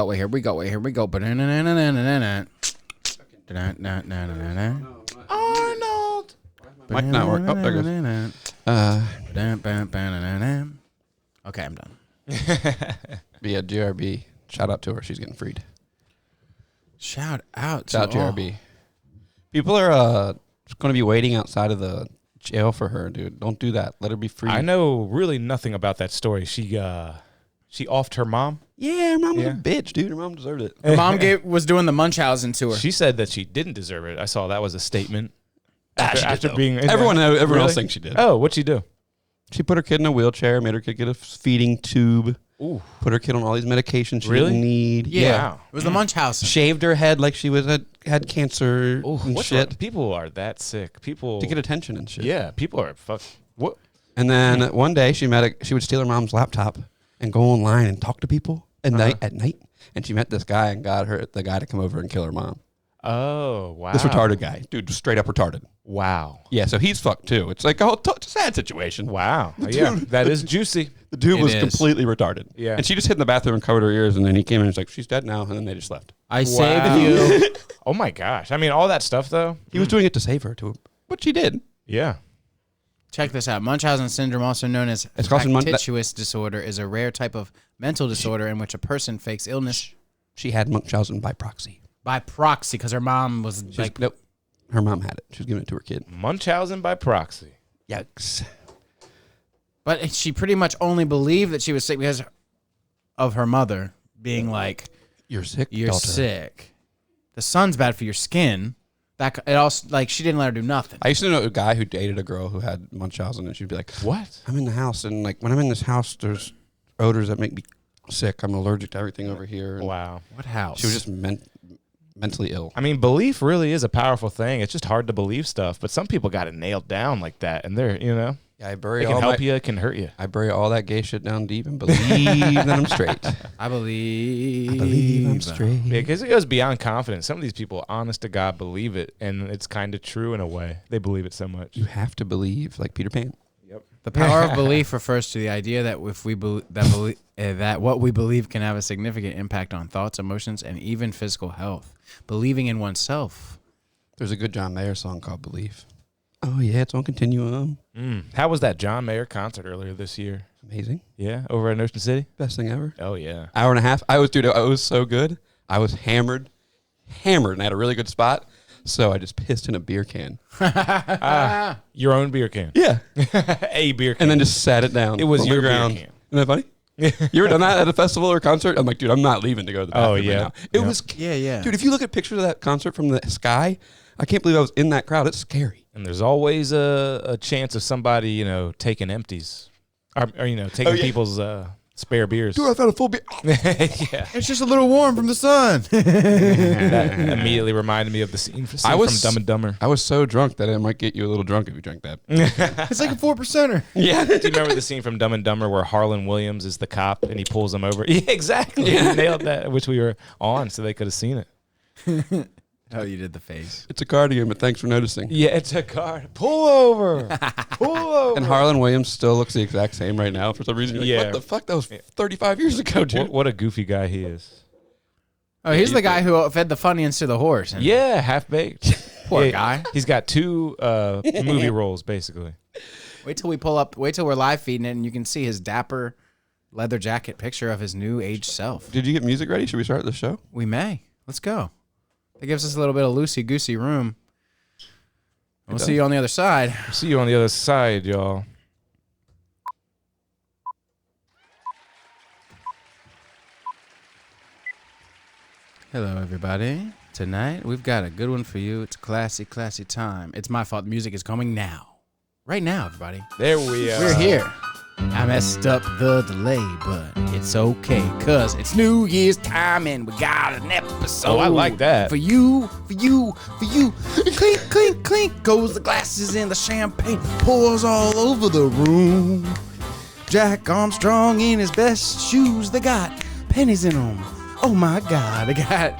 Oh, here we go. Arnold. Mic not work. Oh, there it goes. Okay, I'm done. Be a GRB. Shout out to her. She's getting freed. Shout out Shout to out GRB. People are going to be waiting outside of the jail for her, dude. Don't do that. Let her be free. I know really nothing about that story. She offed her mom. Yeah, her mom was a bitch, dude. Her mom deserved it. Her mom was doing the Munchausen tour. She said that she didn't deserve it. I saw that was a statement. After being everyone else thinks she did. Oh, what'd she do? She put her kid in a wheelchair, made her kid get a feeding tube. Ooh. Put her kid on all these medications she didn't need. Yeah. Wow. It was the Munchausen. Shaved her head like she had cancer and shit. People are that sick. People To get attention and shit. Yeah, people are what? And then one day she would steal her mom's laptop and go online and talk to people at night. And she met this guy and got the guy to come over and kill her mom. Oh, wow. This retarded guy. Dude, just straight up retarded. Wow. Yeah, so he's fucked too. It's like a sad situation. Wow. Yeah, that is juicy. The dude was is. completely retarded. Yeah. And she just hid in the bathroom and covered her ears, and then he came in and was like, she's dead now, and then they just left. I saved you. Oh my gosh. I mean, all that stuff though. He was doing it to save her, but she did. Yeah. Check this out. Munchausen syndrome, also known as factitious disorder, is a rare type of mental disorder in which a person fakes illness. She had Munchausen by proxy. By proxy, because her mom was Nope. Her mom had it. She was giving it to her kid. Munchausen by proxy. Yikes. But she pretty much only believed that she was sick because of her mother being like, You're sick, "You're daughter." sick. The sun's bad for your skin." It also she didn't let her do nothing. I used to know a guy who dated a girl who had Munchausen, and she'd be like, What? I'm in the house, and like when I'm in this house, there's odors that make me sick. I'm allergic to everything over here. And Wow. What house? She was just mentally ill. I mean, belief really is a powerful thing. It's just hard to believe stuff, but some people got it nailed down like that, and they're, Yeah, I bury it can help you, it can hurt you. I bury all that gay shit down deep and believe that I'm straight. I believe I'm straight. Because it goes beyond confidence. Some of these people, honest to God, believe it, and it's kind of true in a way. They believe it so much. You have to believe, like Peter Pan. Yep. The power of belief refers to the idea that if we that what we believe can have a significant impact on thoughts, emotions, and even physical health. Believing in oneself. There's a good John Mayer song called Belief. Oh, yeah, it's on Continuum. How was that John Mayer concert earlier this year? Amazing. Yeah, over in Ocean City? Best thing ever. Oh, yeah. Hour and a half. I was so good. I was hammered, and I had a really good spot. So I just pissed in a beer can. Your own beer can. Yeah. A beer can. And then just sat it down. It was on your the ground. beer can. Isn't that funny? You ever done that at a festival or concert? I'm like, dude, I'm not leaving to go to the bathroom right now. It was, Yeah. dude, if you look at pictures of that concert from the sky, I can't believe I was in that crowd. It's scary. And there's always a chance of somebody, taking empties. Or taking people's spare beers. Dude, I found a full beer. Yeah. It's just a little warm from the sun. That immediately reminded me of the scene from Dumb and Dumber. I was so drunk that it might get you a little drunk if you drank that. It's like a 4%er. Yeah. Do you remember the scene from Dumb and Dumber where Harlan Williams is the cop and he pulls him over? Yeah, exactly. Yeah. He nailed that, which we were on, so they could have seen it. Oh, you did the face. It's a cardigan, but thanks for noticing. Yeah, it's a car. Pull over. Pull over. And Harlan Williams still looks the exact same right now for some reason. You're like, Yeah. what the fuck? That was 35 years ago, dude. What a goofy guy he is. Oh, he's the guy who fed the Funyuns to the horse. Yeah, half-baked. Poor Yeah, guy. He's got two movie roles, basically. Wait till we're live feeding it and you can see his dapper leather jacket picture of his new age self. Did you get music ready? Should we start the show? We may. Let's go. It gives us a little bit of loosey-goosey room. We'll see you on the other side. See you on the other side, y'all. Hello, everybody. Tonight, we've got a good one for you. It's a classy, classy time. It's my fault. The music is coming now. Right now, everybody. There we are. We're here. I messed up the delay, but it's okay, cause it's New Year's time and we got an episode. Oh, I like that. For you. Clink, clink, clink goes the glasses and the champagne pours all over the room. Jack Armstrong in his best shoes, they got pennies in them. Oh my God, they got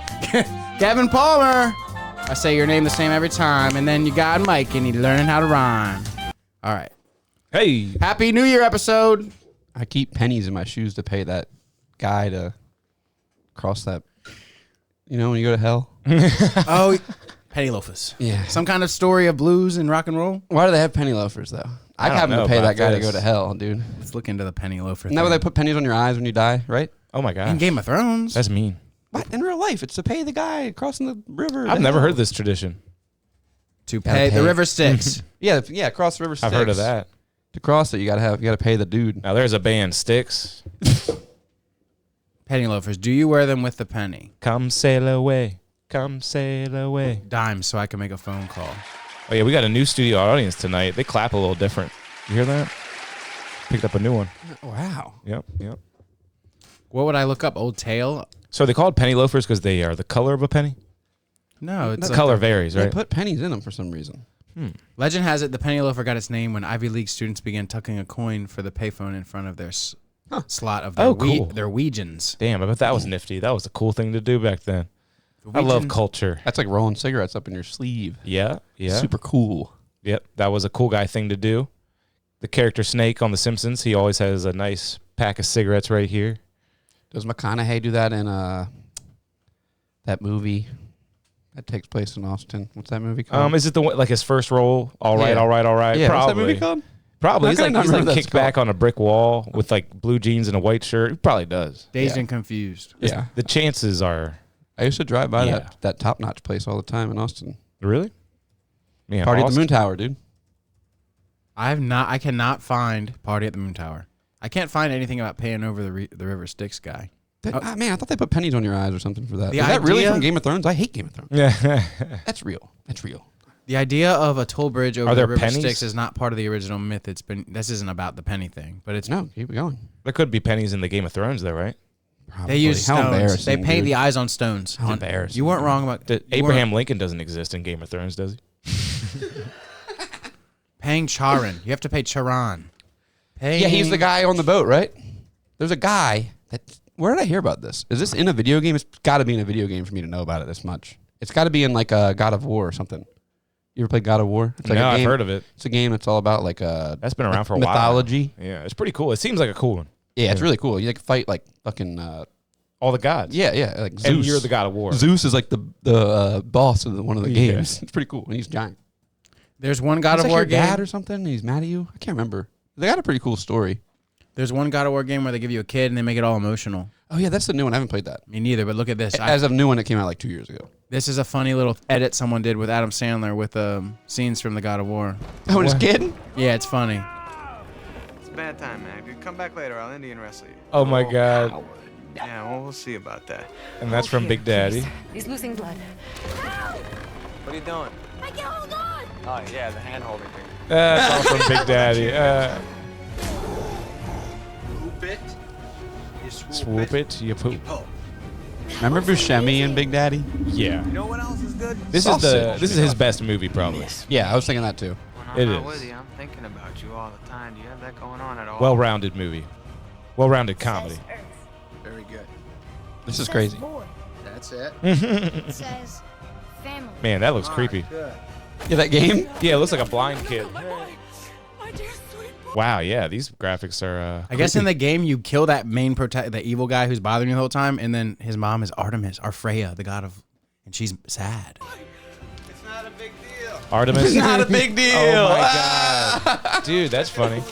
Kevin Palmer. I say your name the same every time, and then you got Mike and he's learning how to rhyme. All right. Hey. Happy New Year episode. I keep pennies in my shoes to pay that guy to cross that. You know, when you go to hell. Oh, penny loafers. Yeah. Some kind of story of blues and rock and roll. Why do they have penny loafers though? I don't have know to pay about that guy to this. go to hell, dude. Let's look into the penny loafer. Isn't that where they put pennies on your eyes when you die, right? Oh my gosh. in Game of Thrones? That's mean. What? In real life, it's to pay the guy crossing the river. I've never heard this tradition. to Gotta pay the pay. river Styx. Yeah, cross the river. I've heard of Styx. that. To cross it, you gotta pay the dude. Now there's a band, Styx. Penny loafers. Do you wear them with the penny? Come sail away. Come sail away. Dimes, so I can make a phone call. Oh yeah, we got a new studio audience tonight. They clap a little different. You hear that? Picked up a new one. Wow. Yep. What would I look up? Old Tale? So are they called penny loafers because they are the color of a penny? No, it's The like color varies, They right? put pennies in them for some reason. Legend has it the penny loafer got its name when Ivy League students began tucking a coin for the payphone in front of their slot of their, Oh, cool. their Ouijans. Damn, I bet that was nifty. That was a cool thing to do back then. I love culture. That's like rolling cigarettes up in your sleeve. Yeah. Super cool. Yep, that was a cool guy thing to do. The character Snake on The Simpsons, he always has a nice pack of cigarettes right here. Does McConaughey do that in that movie that takes place in Austin? What's that movie called? Is it the one, like his first role? All right. Yeah, Probably. what's that movie called? Probably. How He's can I like, not he's remember like what that's kicked back on a brick wall with like blue jeans and a white shirt. He probably does. Dazed Yeah. and confused. Yeah. The chances are. I used to drive by Yeah. that top-notch place all the time in Austin. Really? Man, Party at the Austin- Moon Tower, dude. I cannot find Party at the Moon Tower. I can't find anything about paying over the River Styx guy. Man, I thought they put pennies on your eyes or something for that. The Is that really idea- from Game of Thrones? I hate Game of Thrones. Yeah. That's real. That's real. The idea of a toll bridge over Are the there River pennies? Styx is not part of the original myth. This isn't about the penny thing, but it's No, keep it going. There could be pennies in the Game of Thrones, though, right? Probably. they use How stones. They embarrassing, paint dude. the eyes on stones. How embarrassing. You weren't wrong about Abraham Lincoln doesn't exist in Game of Thrones, does he? paying Charon. You have to pay Charon. Yeah, he's the guy on the boat, right? There's a guy that. Where did I hear about this? Is this in a video game? It's got to be in a video game for me to know about it this much. It's got to be in like a God of War or something. You ever played God of War? It's like No, a I've game, heard of it. It's a game that's all about like That's been around for a while. mythology. Yeah, it's pretty cool. It seems like a cool one. Yeah, it's really cool. You like fight like fucking. All the gods. Yeah, like Zeus. And you're the god of war. Zeus is like the boss of one of the Yeah. games. It's pretty cool, and he's giant. There's one God Is of that War your dad game. or something? And he's mad at you. I can't remember. They got a pretty cool story. There's one God of War game where they give you a kid and they make it all emotional. Oh yeah, that's the new one. I haven't played that. Me neither, but look at this. As of new one that came out like 2 years ago. This is a funny little edit someone did with Adam Sandler with scenes from the God of War. Oh, and his kid? Yeah, it's funny. It's a bad time, man. Dude, come back later. I'll Indian wrestle you. Oh my god. Yeah, well, we'll see about that. And that's from Big Daddy. He's losing blood. What are you doing? I can't hold on. Oh, yeah, the hand-holding thing. That's all from Big Daddy. Swoop it. You Swoop it, you poop. Remember Buscemi and Big Daddy? Yeah. You know what else is good? This Sausage. is his best movie probably. Yeah, I was thinking that too. When I'm It not is. with you, I'm thinking about you all the time. Do you have that going on at all? Well-rounded movie. Well-rounded comedy. very good. This is crazy. That's it. It says family. Man, that looks creepy. Good. Yeah, that game? Yeah, it looks like a blind kid. My dear sweet boy. Wow, yeah, these graphics are I guess in the game you kill that main the evil guy who's bothering you the whole time, and then his mom is Artemis, or Freya, the god of, and she's sad. It's not a big deal. Artemis. Not a big deal. Oh my god. Dude, that's funny.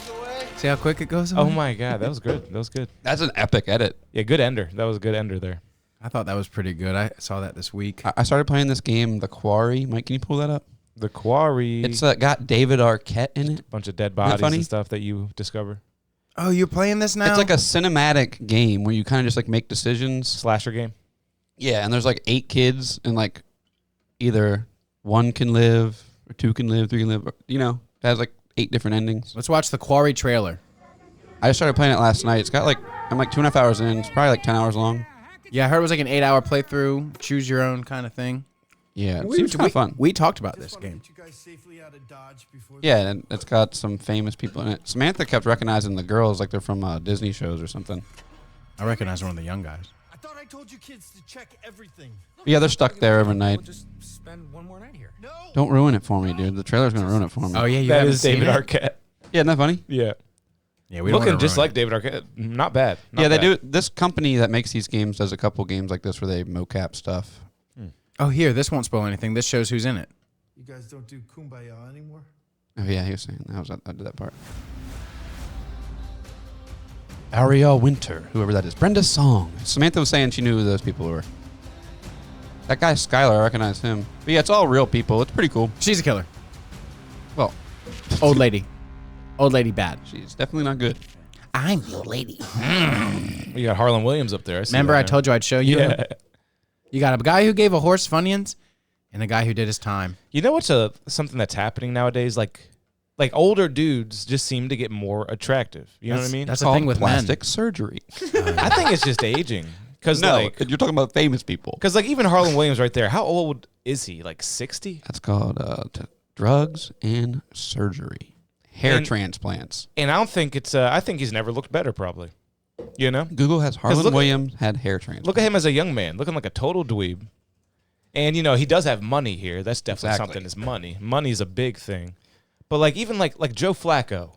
See how quick it goes? Oh my god, that was good. That was good. That's an epic edit. Yeah, good ender. That was a good ender there. I thought that was pretty good. I saw that this week. I started playing this game, The Quarry. Mike, can you pull that up? The Quarry. It's got David Arquette in it. bunch of dead that bodies funny? and stuff that you discover. Oh, you're playing this now? It's like a cinematic game where you kind of just like make decisions. Slasher game. Yeah, and there's like 8 kids, and like either 1 can live, or 2 can live, 3 can live. Or, you know, it has like 8 different endings. Let's watch the Quarry trailer. I started playing it last night. It's got like, I'm like 2.5 hours in. It's probably like 10 hours long. Yeah, I heard it was like an 8-hour playthrough, choose your own kind of thing. Yeah, it seems kind of fun. We talked about this game. Yeah, and it's got some famous people in it. Samantha kept recognizing the girls like they're from Disney shows or something. I recognize one of the young guys. I thought I told you kids to check everything. Yeah, they're stuck there every night. Just spend one more night here. No. Don't ruin it for me, dude. The trailer's gonna ruin it for me. Oh yeah, you That haven't is seen David it? Arquette. Yeah, isn't that funny? Yeah. Yeah, we don't looking wanna just ruin like David Arquette. Not bad. Not Yeah, they bad. do. This company that makes these games does a couple games like this where they mocap stuff. Oh, here, this won't spoil anything. This shows who's in it. You guys don't do Kumbaya anymore? Oh yeah, he was saying that. I did that part. Ariel Winter, whoever that is. Brenda Song. Samantha was saying she knew who those people were. That guy Skylar, I recognize him. But yeah, it's all real people. It's pretty cool. She's a killer. Well, Old lady. Old lady bad. she's definitely not good. I'm the old lady. You got Harlan Williams up there. Remember I told you I'd show you? Yeah. You got a guy who gave a horse Funyuns and a guy who did his time. You know what's something that's happening nowadays? Like older dudes just seem to get more attractive. You know what I mean? That's the Called thing with plastic surgery. I think it's just aging. Because No, like, you're talking about famous people. because like even Harlan Williams right there. How old is he? Like 60? That's called drugs and surgery. Hair And- transplants. And I don't think it's. I think he's never looked better. Probably. You know. Google has Harlan look at- Williams had hair transplants. Look at him as a young man, looking like a total dweeb. And you know he does have money here. That's definitely Exactly. something. Is money. Money's a big thing. But like even like Joe Flacco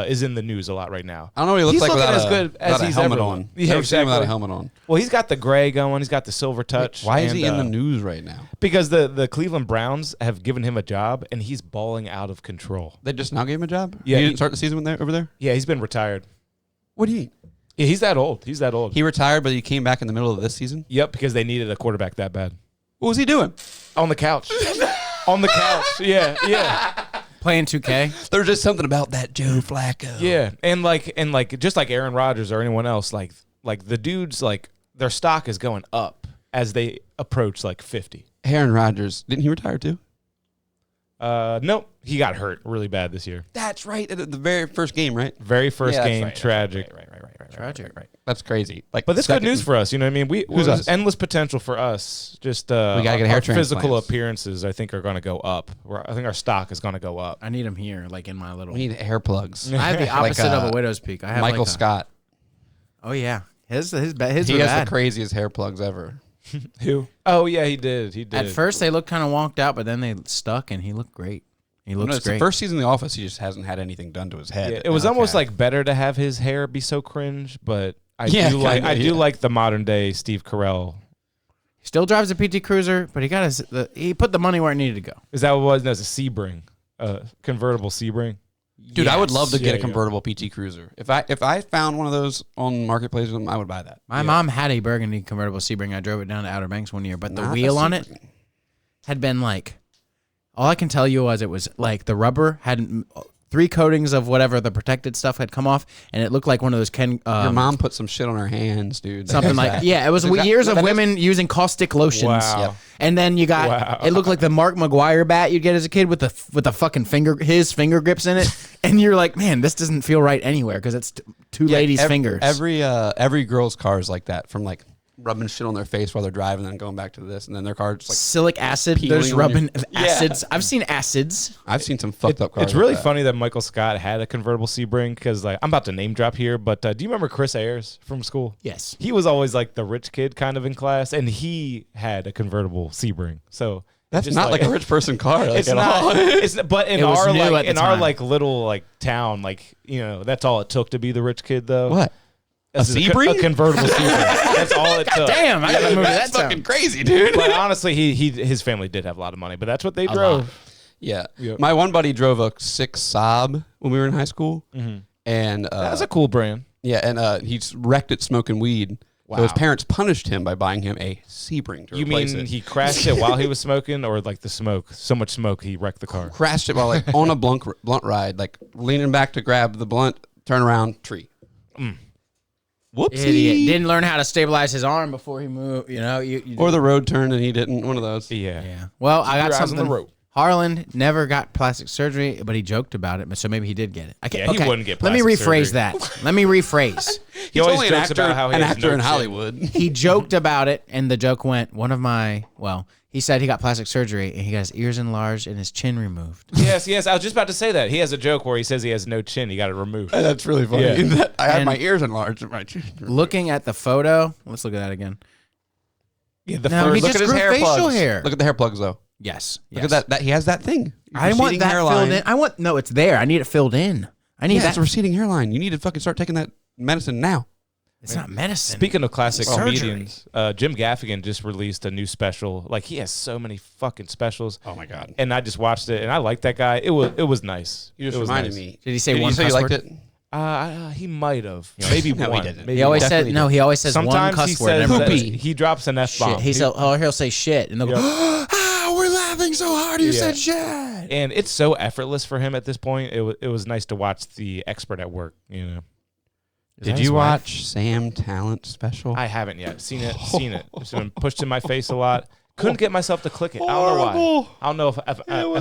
is in the news a lot right now. I don't know what he looks He's like looking without as good as without a he's helmet ever on. looked. Yeah, Never seen him without a exactly. helmet on. Well, he's got the gray going. He's got the silver touch. Why is he in and, the news right now? Because the Cleveland Browns have given him a job, and he's balling out of control. They just now gave him a job? Yeah, He he- didn't start the season over there? Yeah, he's been retired. What do you mean? Yeah, he's that old. He's that old. He retired, but he came back in the middle of this season? Yep, because they needed a quarterback that bad. What was he doing? On the couch. On the couch. Yeah. Playing 2K. There's just something about that Joe Flacco. Yeah, and like just like Aaron Rodgers or anyone else, like the dudes, like their stock is going up as they approach like 50. Aaron Rodgers. Didn't he retire too? Nope, he got hurt really bad this year. That's right. At the very first game, right? Very first Yeah, that's game, right, that's tragic. Tragic. That's crazy. Like, But this good second- news for us, you know what I mean? Who's There's us? endless potential for us. Just We gotta get hair our physical transplants. appearances, I think, are going to go up. I think our stock is going to go up. I need him here, like in my little. We need hair plugs. I have the opposite of uh, a widow's peak. I have Michael like a- Scott. Oh yeah, his He were has bad. the craziest hair plugs ever. Who? Oh yeah, he did. He did. At first they looked kind of wonked out, but then they stuck, and he looked great. He No, looks it's the great. first season in the office. He just hasn't had anything done to his head. Yeah, it was almost like better to have his hair be so cringe, but I Yeah, do like kinda, yeah. like the modern day Steve Carell. Still drives a PT Cruiser, but he got he put the money where it needed to go. Is that what it was? No, it's a Sebring, convertible Sebring. Dude, I would Yes. love to get Yeah, a yeah. convertible PT Cruiser. If I found one of those on Marketplace, I would buy that. My mom had a burgundy convertible Sebring. I drove it down to Outer Banks one year, but the Not a wheel on it Sebring. had been like, all I can tell you was it was like the rubber had 3 coatings of whatever the protected stuff had come off, and it looked like one of those Your mom put some shit on her hands, dude. something like yeah. It was years of women using caustic lotions. Wow. Yep. And then you got Wow. it looked like the Mark McGuire bat you'd get as a kid with the fucking his finger grips in it, and you're like, man, this doesn't feel right anywhere because it's two ladies' fingers. Every girl's car is like that, from like rubbing shit on their face while they're driving, and then going back to this, and then their car just like. Silic acid. peeling There's on rubbing your- acids. I've seen acids. I've seen some fucked up cars. It's really like that. funny that Michael Scott had a convertible Sebring because like I'm about to name drop here, but do you remember Chris Ayers from school? Yes. He was always like the rich kid kind of in class, and he had a convertible Sebring. So That's just not like a rich person car. Like, It's at all. not. It's but in It was our new like at the in our time. like little like town, like you know, that's all it took to be the rich kid though. What? That's A Sebring? A convertible Sebring. That's all it took. Damn, I gotta move to that That's fucking town. crazy, dude. But honestly, his family did have a lot of money, but that's what they drove. Yeah. Yep. My one buddy drove a 6 Saab when we were in high school. Mm-hmm. And That's a cool brand. yeah, and he wrecked it smoking weed. So his Wow. parents punished him by buying him a Sebring to You replace mean it. he crashed it while he was smoking, or like the smoke? So much smoke, he wrecked the car. crashed it while like on a blunt ride, like leaning back to grab the blunt, turn around, tree. Whoopsie. Idiot. Didn't learn how to stabilize his arm before he moved. You know, you Or the road turned and he didn't. One of those. Yeah. yeah. Well, I got your eyes on something. the road. Harlan never got plastic surgery, but he joked about it. So maybe he did get it. I can't, Yeah, he okay, wouldn't get Let me plastic rephrase surgery. that. Let me rephrase. He always only jokes about how he an has actor no in chin. Hollywood. He joked about it, and the joke went, he said he got plastic surgery, and he got his ears enlarged and his chin removed. Yes. I was just about to say that. He has a joke where he says he has no chin. He got it removed. That's really funny. Yeah. I had And- my ears enlarged. And my chin. Looking at the photo, let's look at that again. Yeah, the No, he first. just grew facial plugs. hair. Look at the hair plugs though. Yes. Look at that. He has that thing. I want Receding that hairline. filled in. No, it's there. I need it filled in. I need That's that. a receding hairline. You need to fucking start taking that medicine now. It's not medicine. Speaking of classic Surgery. comedians, Jim Gaffigan just released a new special. Like he has so many fucking specials. Oh my god. And I just watched it, and I like that guy. It was nice. You just it was reminded nice. me. Did he say Did one you say cuss you liked word? it? He might have. Maybe No, he one. didn't. Maybe He always Definitely said no. He always says one Sometimes cuss he word. says and that everybody- he drops an F bomb. Shit. He'll say shit, and they'll go, Ah, we're laughing so hard. You Yeah. said shit. and it's so effortless for him at this point. It was nice to watch the expert at work. You know, Did you watch Sam Talent special? I haven't yet seen it. It's been pushed in my face a lot. Couldn't get myself to click it. I don't know why. Horrible. I don't know if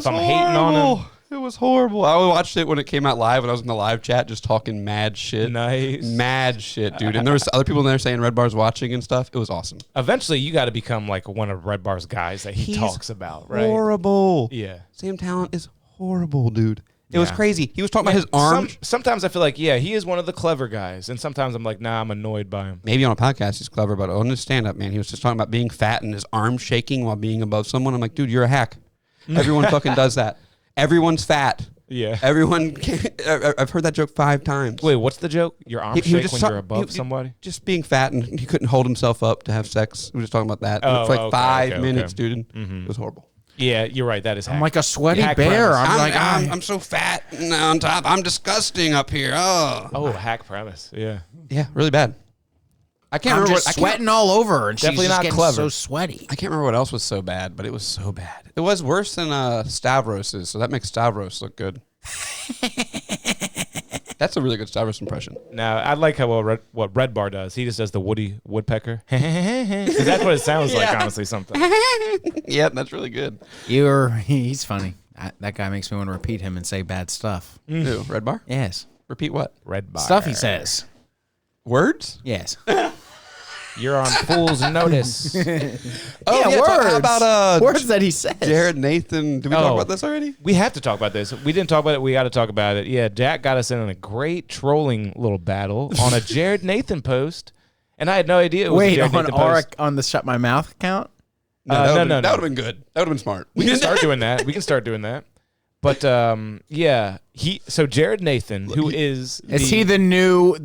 I'm hating on him. It was horrible. I watched it when it came out live, and I was in the live chat just talking mad shit. Nice. Mad shit, dude. And there was other people in there saying Red Bar's watching and stuff. It was awesome. Eventually, you got to become like one of Red Bar's guys that he He's talks about, right? Horrible. Yeah. Sam Talent is horrible, dude. It was Yeah. crazy. He was talking about his arm. Sometimes I feel like, yeah, he is one of the clever guys, and sometimes I'm like, nah, I'm annoyed by him. Maybe on a podcast he's clever, but on his stand-up, man, he was just talking about being fat and his arm shaking while being above someone. I'm like, dude, you're a hack. Everyone fucking does that. Everyone's fat. Yeah. Everyone can't. I've heard that joke 5 times. Wait, what's the joke? Your arm He shake was when just you're above somebody? Just being fat and he couldn't hold himself up to have sex. We were just talking about that. Oh, for like okay, 5 okay, minutes, okay. dude. Mhm. It was horrible. Yeah, you're right. That is I'm hack. like a sweaty Hack bear. premise. I'm so fat and on top. I'm disgusting up here. Oh, hack premise. Yeah. yeah, really bad. I can't I'm remember. just sweating all over, and Definitely she's just not getting clever. so sweaty. I can't remember what else was so bad, but it was so bad. It was worse than Stavros's, so that makes Stavros look good. That's a really good Stavros impression. Now, I like how what Red Bar does. He just does the Woody Woodpecker. 'Cause that's what it sounds like, honestly, something. Yeah, that's really good. He's funny. That guy makes me want to repeat him and say bad stuff. Who? Red Bar? Yes. Repeat what? Red Bar. Stuff he says. Words? Yes. You're on fool's notice. Oh, yeah, words. How about words that he says. Jared Nathan? Did we talk Oh. about this already? We have to talk about this. We didn't talk about it. We got to talk about it. Yeah, Jack got us in a great trolling little battle on a Jared Nathan post, and I had no idea it was a Wait, Jared on Nathan our post. on the Shut My Mouth account? No. That would have been good. That would have been smart. We can start doing that. We can start doing that. But yeah, so Jared Nathan, who is He the new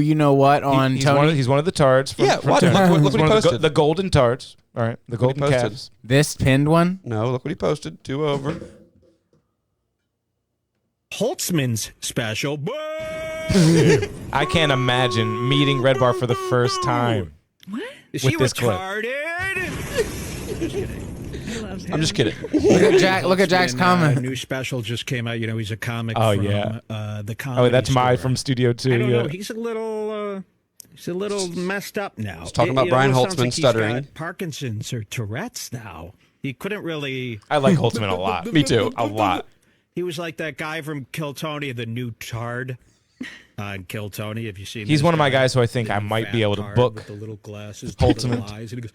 you know what on he's Tony? he's one of the tards from, Yeah, from watch it. Tony. Look what He's he one of posted. the golden tards. All right, the Look what golden he posted. calves. This pinned one? No, look what he posted. 2 over. Holtzman's special. I can't imagine meeting Red Bar for the first time. Is he With this clip. retarded? I'm just kidding. Look at Jack's comment. New special just came out. You know, he's a comic Oh, from yeah. the comedy Oh, that's my store. from Studio 2. I don't yeah. know. He's a little messed up now. He's talking about Brian sounds Holtzman like he's stuttering. got Parkinson's or Tourette's now. He couldn't really. I like Holtzman a lot. Me too. A lot. He was like that guy from Kill Tony, the new tard on Kill Tony. Have you seen? He's this one of my guy? guys who I think The I new might fat be able to tard book. with the little glasses, Holtzman. the little eyes, and he goes.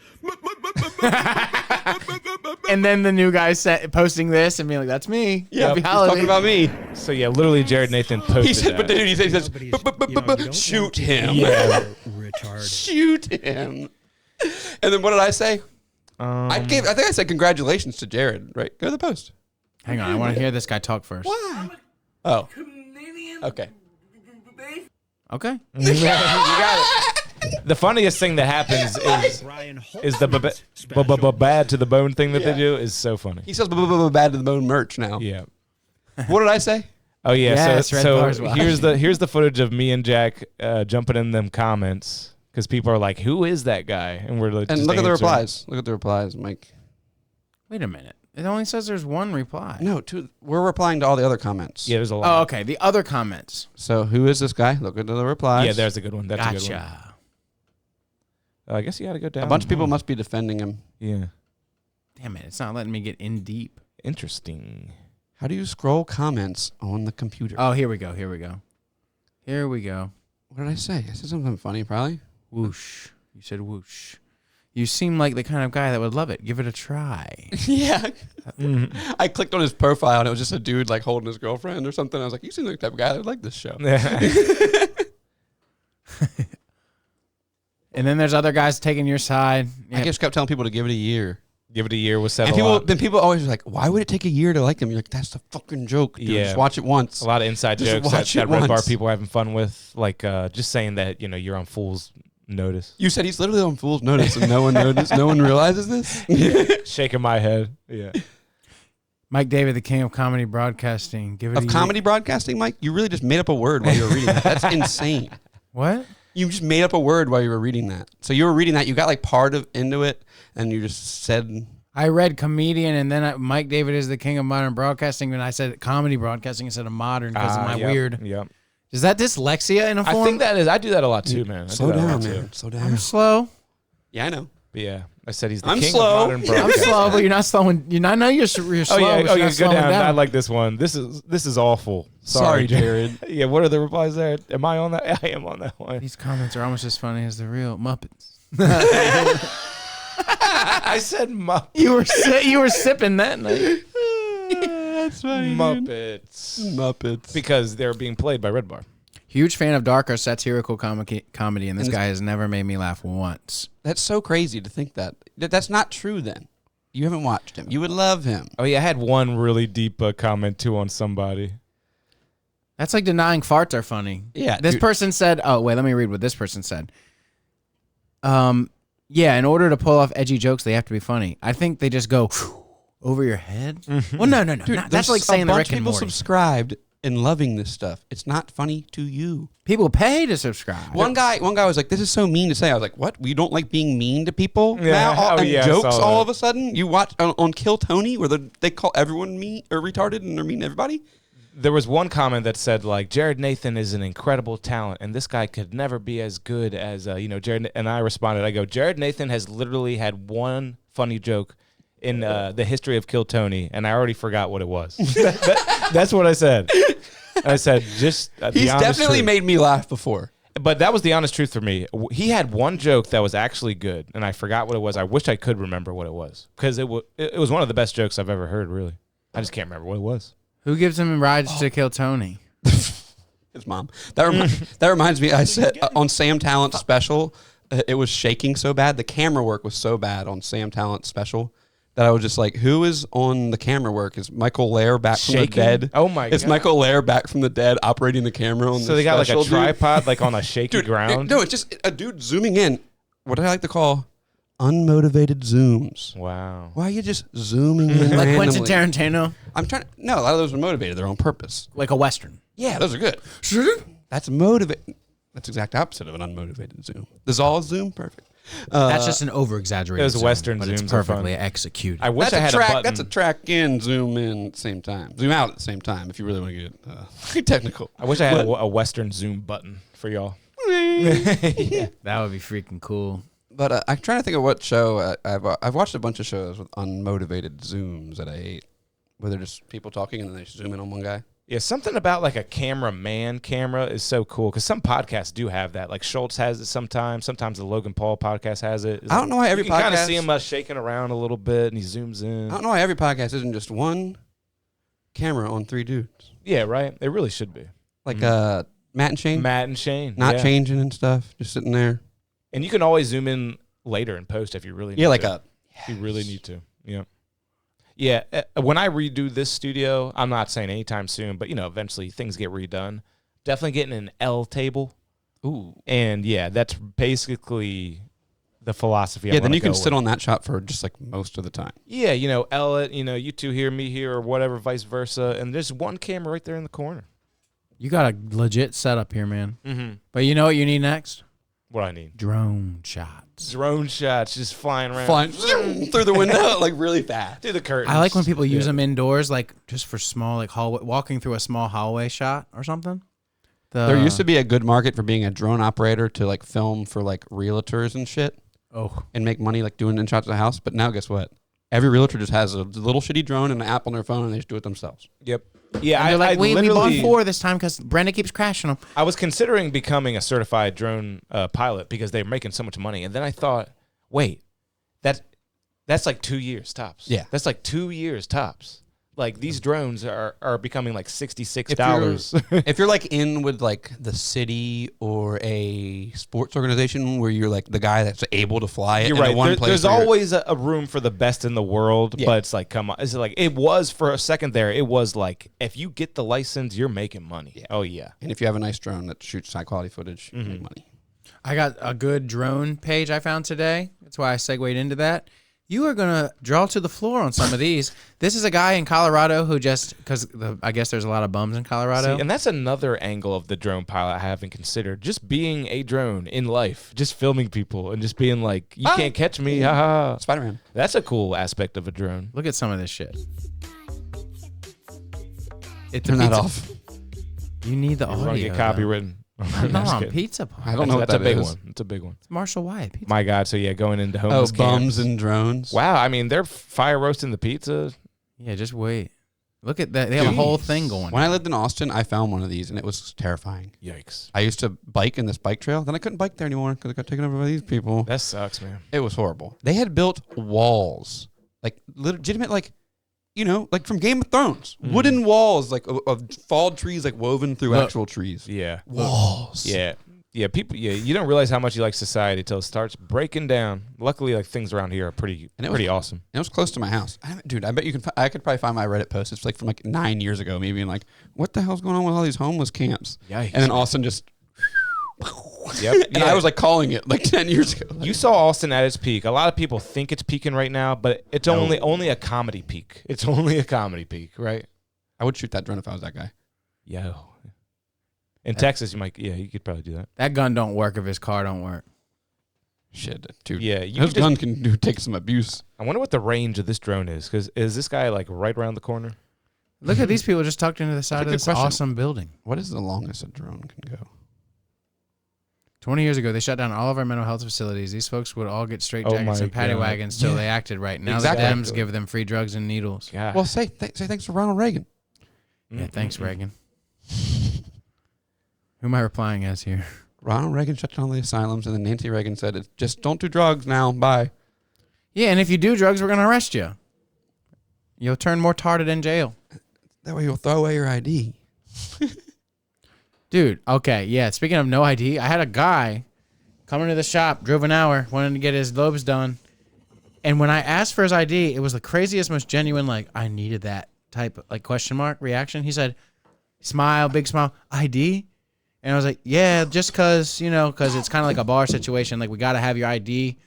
And then the new guy posting this and being like, "That's me." Yeah, Happy he's holiday. talking about me. So yeah, literally Jared Nathan posted He said, that. but dude, he says, But he's- you know, you don't shoot want him. Yeah. Retard. Shoot him. And then what did I say? I think I said congratulations to Jared, right? Go to the post. Hang on, I want to hear this guy talk first. Oh. Okay. Okay. You got it. The funniest thing that happens Brian is the Holtzman's special. bad to the bone thing that they do is so funny. He sells bad to the bone merch now. Yeah. What did I say? Oh yeah. Yes, Red Bar's so watching. here's the footage of me and Jack jumping in them comments because people are like, "Who is that guy?" And we're like, And just look at the answering. replies. Look at the replies, Mike. Wait a minute. It only says there's one reply. No, we're replying to all the other comments. Yeah, there's a lot. Oh, okay. The other comments. So who is this guy? Look at the replies. Yeah, there's a good one. That's a good one. Gotcha. I guess you got to go down. A bunch of people must be defending him. Yeah. Damn it! It's not letting me get in deep. Interesting. How do you scroll comments on the computer? Oh, here we go. Here we go. Here we go. What did I say? I said something funny, probably. Whoosh. You said whoosh. You seem like the kind of guy that would love it. Give it a try. Yeah. I clicked on his profile and it was just a dude like holding his girlfriend or something. I was like, you seem like the type of guy that would like this show. And then there's other guys taking your side. I just kept telling people to give it a year. Give it a year. Was said And a lot. people always are like, why would it take a year to like him? You're like, that's the fucking joke, dude. Yeah. Just watch it once. A lot of inside Just jokes watch that it Red Bar once. people are having fun with, like just saying that you're on fool's notice. You said he's literally on fool's notice and no one noticed. No one realizes this. Shaking my head. Yeah. Mike David, the king of comedy broadcasting. Give it Of a comedy broadcasting, Mike, you really just made up a word while you were reading that. That's insane. What? You just made up a word while you were reading that. So you were reading that, you got like part of into it, and you just said. I read comedian, and then Mike David is the king of modern broadcasting, and I said comedy broadcasting instead of modern because of my weird. Yep. Is that dyslexia in a form? I think that is. I do that a lot too, man. I Slow do that a lot down, too. man. Slow down. I'm slow. Yeah, I know. But yeah, I said he's the I'm king slow. of modern I'm broadcasting. slow, but you're not slowing. I know you're slow. Oh yeah, but you're go not slowing down. down. I like this one. This is awful. Sorry, Jared. Yeah, what are the replies there? Am I on that? I am on that one. These comments are almost as funny as the real Muppets. I said Muppets. You were sipping that night. That's funny. Muppets. Because they're being played by Red Bar. Huge fan of darker satirical comedy, and this guy has never made me laugh once. That's so crazy to think that. That's not true then. You haven't watched him. You would love him. Oh yeah, I had one really deep comment too on somebody. That's like denying farts are funny. Yeah, This dude. person said, oh, wait, let me read what this person said. Yeah, in order to pull off edgy jokes, they have to be funny. I think they just go over your head. Well, no. Dude, That's there's like saying a the bunch Rick of and people Morty. subscribed and loving this stuff. It's not funny to you. People pay to subscribe. One guy was like, "This is so mean to say." I was like, "What? You don't like being mean to people Yeah. now? Oh, And yeah, I jokes saw all that. of a sudden? You watch on Kill Tony where they call everyone mean or retarded and they're mean to everybody." There was one comment that said like Jared Nathan is an incredible talent and this guy could never be as good as Jared. And I responded, I go, Jared Nathan has literally had one funny joke in the history of Kill Tony, and I already forgot what it was. That's what I said. I said just the He's honest definitely truth. made me laugh before. But that was the honest truth for me. He had one joke that was actually good, and I forgot what it was. I wish I could remember what it was because it was one of the best jokes I've ever heard. Really, I just can't remember what it was. Who gives him rides to Kill Tony? His mom. That reminds me. I said on Sam Talent's special, it was shaking so bad. The camera work was so bad on Sam Talent's special that I was just like, "Who is on the camera work? Is Michael Lair back from the Shaking? dead? Oh my Is God. Michael Lair back from the dead operating the camera on?" So the they got like a special, dude? tripod, like on a shaky Dude, ground. No, it's just a dude zooming in. What I like to call unmotivated zooms. Wow. Why are you just zooming in Like randomly? Quentin Tarantino? I'm trying. No, a lot of those are motivated. They're on purpose. Like a Western. Yeah, those are good. That's motivated. That's the exact opposite of an unmotivated zoom. The Zaw zoom, perfect. That's just an over-exaggerated those zoom, Western but it's zooms are fun. perfectly executed. I wish That's I a had track. a button. That's a track in, zoom in at the same time. Zoom out at the same time. If you really want to get technical. I wish I had a Western zoom button for y'all. That would be freaking cool. But I'm trying to think of what show I've watched a bunch of shows with unmotivated zooms that I hate, where they're just people talking and then they zoom in on one guy. Yeah, something about like a camera is so cool because some podcasts do have that. Like Schultz has it sometimes. Sometimes the Logan Paul podcast has it. I don't know why every you can kind of podcast- see him shaking around a little bit and he zooms in. I don't know why every podcast isn't just one camera on three dudes. Yeah, right. It really should be. Like Matt and Shane, Matt and Shane. not yeah. changing and stuff, just sitting there. And you can always zoom in later in post if you really need Yeah, like to. If you really need to. Yeah. Yeah, when I redo this studio, I'm not saying anytime soon, but eventually things get redone. Definitely getting an L table. Ooh. And yeah, that's basically the philosophy. Yeah, then you can sit on that shot for just like most of the time. Yeah, L it, you two here, me here, or whatever, vice versa. And there's one camera right there in the corner. You got a legit setup here, man. Mm-hmm. But you know what you need next? What I need. Drone shots. Drone shots just flying around. Flying through the window like really fast. Through the curtains. I like when people use them indoors, like just for small, like hallway, walking through a small hallway shot or something. There used to be a good market for being a drone operator to like film for like realtors and shit and make money like doing in shots of the house. But now guess what? Every realtor just has a little shitty drone and an app on their phone and they just do it themselves. Yep. Yeah, And they're like, I we bought literally- 4 this time because Brenda keeps crashing them. I was considering becoming a certified drone pilot because they're making so much money. And then I thought, wait, that's like 2 years tops. Yeah. That's like 2 years tops. like these drones are becoming like $66. If you're like in with like the city or a sports organization where you're like the guy that's able to fly it, You're in right. one place There's where you're- always a room for the best in the world, Yeah. but it's like, come on. It's like it was for a second there. It was like if you get the license, you're making money. Yeah. Oh yeah. and if you have a nice drone that shoots high quality footage, you make money. I got a good drone page I found today. That's why I segued into that. You are going to draw to the floor on some of these. This is a guy in Colorado who just, because I guess there's a lot of bums in Colorado. See, and that's another angle of the drone pilot I haven't considered. Just being a drone in life, just filming people and just being like, you can't catch me. Haha. Spider-Man. That's a cool aspect of a drone. Look at some of this shit. It's Turn a that pizza- off. You need the We're gonna audio. get though. copywritten. No, Just on kidding. Pizza Park. I don't know what That's a that big is. one. It's a big one. It's Marshall Wyatt. Pizza. My God. So yeah, going into Oh, homeless bums camps. and drones. Wow. I mean, they're fire roasting the pizza. Yeah, just wait. Look at that. They have a whole thing going. When I lived in Austin, I found one of these, and it was terrifying. Yikes. I used to bike in this bike trail. Then I couldn't bike there anymore because it got taken over by these people. That sucks, man. It was horrible. They had built walls, like legitimate, like, you know, like from Game of Thrones, wooden walls, like of fall trees, like woven through Look. actual trees. Yeah. Walls. Yeah. Yeah, people. Yeah, you don't realize how much you like society until it starts breaking down. Luckily, like things around here are pretty awesome. And it was close to my house. Dude, I bet you can. I could probably find my Reddit post. It's like from like 9 years ago, maybe. And like, what the hell's going on with all these homeless camps? Yikes. And then Austin just. Yep. And I was like calling it like 10 years ago. You saw Austin at its peak. A lot of people think it's peaking right now, but it's only a comedy peak. It's only a comedy peak, right? I would shoot that drone if I was that guy. Yo. In Texas, you could probably do that. That gun don't work if his car don't work. Shit, dude. Yeah, you Those could guns can take some abuse. I wonder what the range of this drone is, because is this guy like right around the corner? Look at these people just tucked into the side That's a of good this question. awesome building. What is the longest a drone can go? 20 years ago, they shut down all of our mental health facilities. These folks would all get straight Oh jackets my and paddy God. wagons till Yeah. they acted right. Now Exactly. the Dems give them free drugs and needles. Yeah. Well, say thanks to Ronald Reagan. Yeah, thanks, Reagan. Who am I replying as here? Ronald Reagan shut down the asylums, and then Nancy Reagan said, "Just don't do drugs now. Bye." Yeah, and if you do drugs, we're going to arrest you. You'll turn more retarded in jail. That way you'll throw away your ID. Dude, okay, yeah, speaking of no ID, I had a guy come into the shop, drove an hour, wanted to get his lobes done. And when I asked for his ID, it was the craziest, most genuine, like, I needed that type of, like, question mark reaction. He said, smile, big smile, ID? And I was like, yeah, just because, because it's kind of like a bar situation. Like, we got to have your ID.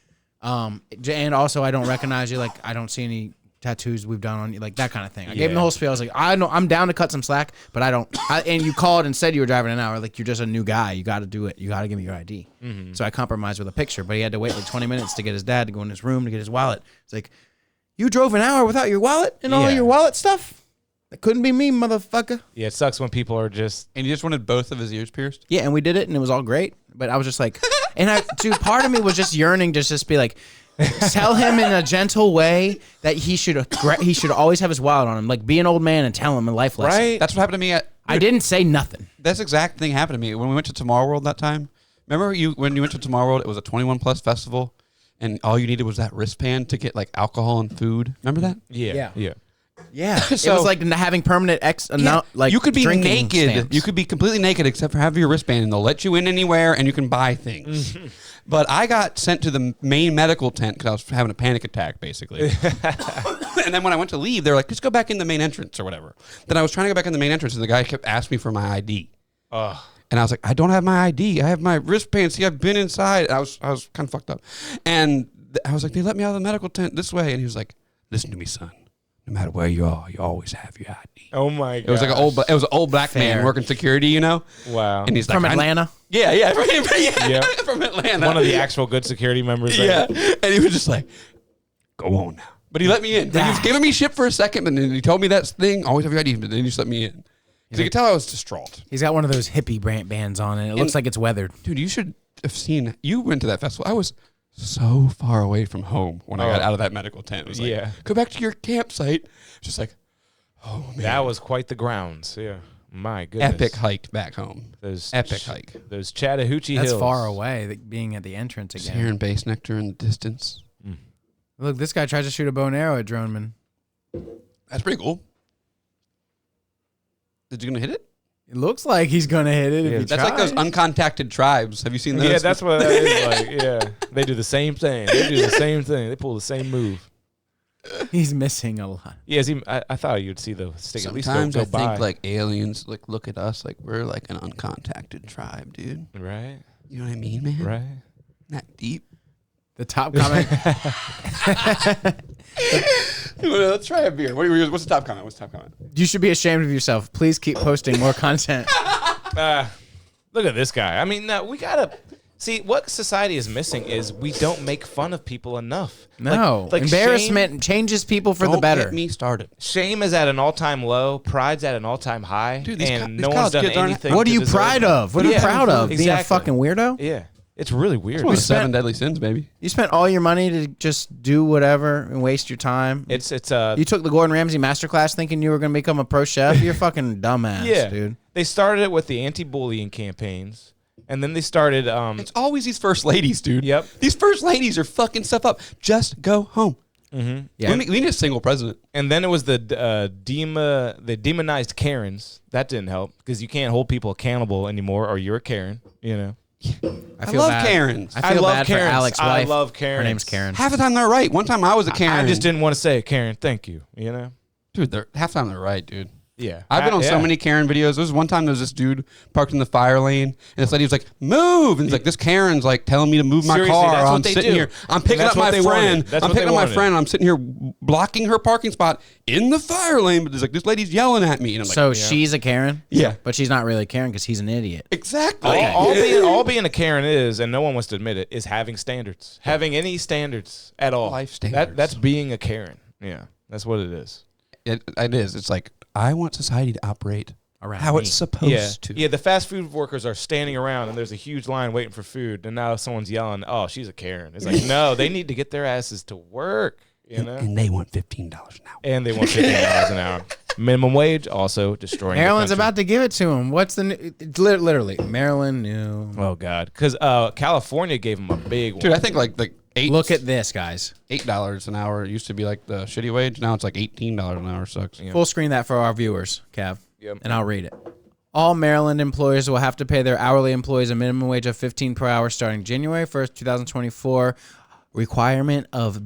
And also, I don't recognize you. Like, I don't see any tattoos we've done on you, like that kind of thing. I gave him the whole spiel. I was like, I know I'm down to cut some slack, but I don't. And you called and said you were driving an hour. Like, you're just a new guy. You got to do it. You got to give me your ID. So I compromised with a picture, but he had to wait like 20 minutes to get his dad to go in his room to get his wallet. It's like, you drove an hour without your wallet and all Yeah. your wallet stuff? That couldn't be me, motherfucker. Yeah, it sucks when people are just. And he just wanted both of his ears pierced. Yeah, and we did it, and it was all great. But I was just like, dude, part of me was just yearning to just be like, tell him in a gentle way that he should always have his wallet on him. Like, be an old man and tell him a life lesson. Right? That's what happened to me I didn't say nothing. This exact thing happened to me when we went to Tomorrow World that time. Remember when you went to Tomorrow World? It was a 21 plus festival, and all you needed was that wristband to get like alcohol and food. Remember that? Yeah. Yeah, it So- was like having permanent like you could be drinking naked. stamps. You could be completely naked except for having your wristband, and they'll let you in anywhere, and you can buy things. But I got sent to the main medical tent because I was having a panic attack, basically. And then when I went to leave, they were like, "Just go back in the main entrance or whatever." Then I was trying to go back in the main entrance, and the guy kept asking me for my ID. And I was like, "I don't have my ID. I have my wristband. See, I've been inside." I was kind of fucked up, and I was like, "They let me out of the medical tent this way," and he was like, "Listen to me, son. No matter where you are, you always have your ID." Oh my god. It was like an old black man Fair. working security, you know. Wow. And he's like, from Atlanta. Yeah, from Yep. from Atlanta. One of the actual good security members. yeah, There. and he was just like, "Go on now." But he let me in. He was giving me shit for a second, and then he told me that thing. Always have your ID, but then he just let me in. So you could tell I was distraught. He's got one of those hippie bands on, and it looks like it's weathered. Dude, you should have seen. You went to that festival. I was so far away from home when I got out of that medical tent. It was like, Yeah. go back to your campsite. Just like, oh man, That was quite the grounds. Yeah. My goodness. epic hike back home. Those Epic hike. Those Chattahoochee That's Hills. far away, being at the entrance Just again. hearing bass nectar in the distance. Look, this guy tries to shoot a bow and arrow at Droneman. That's pretty cool. Is he gonna hit it? It looks like he's gonna hit it. If he That's like those tries. uncontacted tribes. Have you seen those? Yeah, that's what that is like. Yeah, they do the same thing. They do the same thing. They pull the same move. He's missing a lot. Yeah, I thought you'd see the stick at least Sometimes go I by. think like aliens like look at us like we're like an uncontacted tribe, dude. Right, You know what I mean, man? right. Not deep. The top comment. Let's try a beer. What's the top comment? What's the top comment? You should be ashamed of yourself. Please keep posting more content. Look at this guy. I mean, we gotta see what society is missing is we don't make fun of people enough. No, Like embarrassment changes people for Don't the better. get me started. Shame is at an all-time low. Pride's at an all-time high. Dude, these and these no one's college done kids aren't- anything. What to are you deserve proud it. of? What are you Yeah, proud of? Being a exactly. fucking weirdo? Yeah, it's really weird. It's one of the spent- 7 deadly sins, baby. You spent all your money to just do whatever and waste your time. It's You took the Gordon Ramsay masterclass thinking you were going to become a pro chef. You're a fucking dumbass, yeah, dude. They started it with the anti-bullying campaigns, and then they started. It's always these first ladies, dude. Yep. These first ladies are fucking stuff up. Just go home. Yeah. We need a single president. And then it was the demonized Karens. That didn't help because you can't hold people accountable anymore, or you're a Karen. You know. I love Karens. I feel love bad Karens. for Alex's I wife. love Karens. Her name's Karen. Half the time they're right. One time I was a Karen. I just didn't want to say Karen. Thank you. You know. Dude, half the time they're right, dude. Yeah. I've been on so yeah. many Karen videos. There was one time there was this dude parked in the fire lane, and this lady was like, "Move!" And he's like, "This Karen's like telling me to move my Seriously, car." that's what I'm they sitting do. here. I'm And picking that's up what my they friend. wanted. That's I'm what they picking up my wanted. friend. And I'm sitting here blocking her parking spot in the fire lane. But there's like this lady's yelling at me, and I'm like, So she's a Karen? Yeah. But she's not really a Karen because he's an idiot. exactly. All being a Karen is, and no one wants to admit it, is having standards. Having any standards at all. Life standards. That's being a Karen. Yeah. That's what it is. It is. It's like I want society to operate Around how me. it's supposed Yeah. to. Yeah, the fast food workers are standing around and there's a huge line waiting for food, and now someone's yelling, "Oh, she's a Karen." It's like, no, they need to get their asses to work, you know? And they want $15 an hour. And they want $15 an hour. Minimum wage also destroying Maryland's the country. about to give it to him. What's the new? It's literally, Maryland knew. Oh, God. Because California gave them a big one. Dude, I think like Look at this, guys. $8 an hour. It used to be like the shitty wage. Now it's like $18 an hour. Sucks. Full screen that for our viewers, Cav. Yep. And I'll read it. All Maryland employers will have to pay their hourly employees a minimum wage of $15 per hour starting January 1st, 2024. Requirement of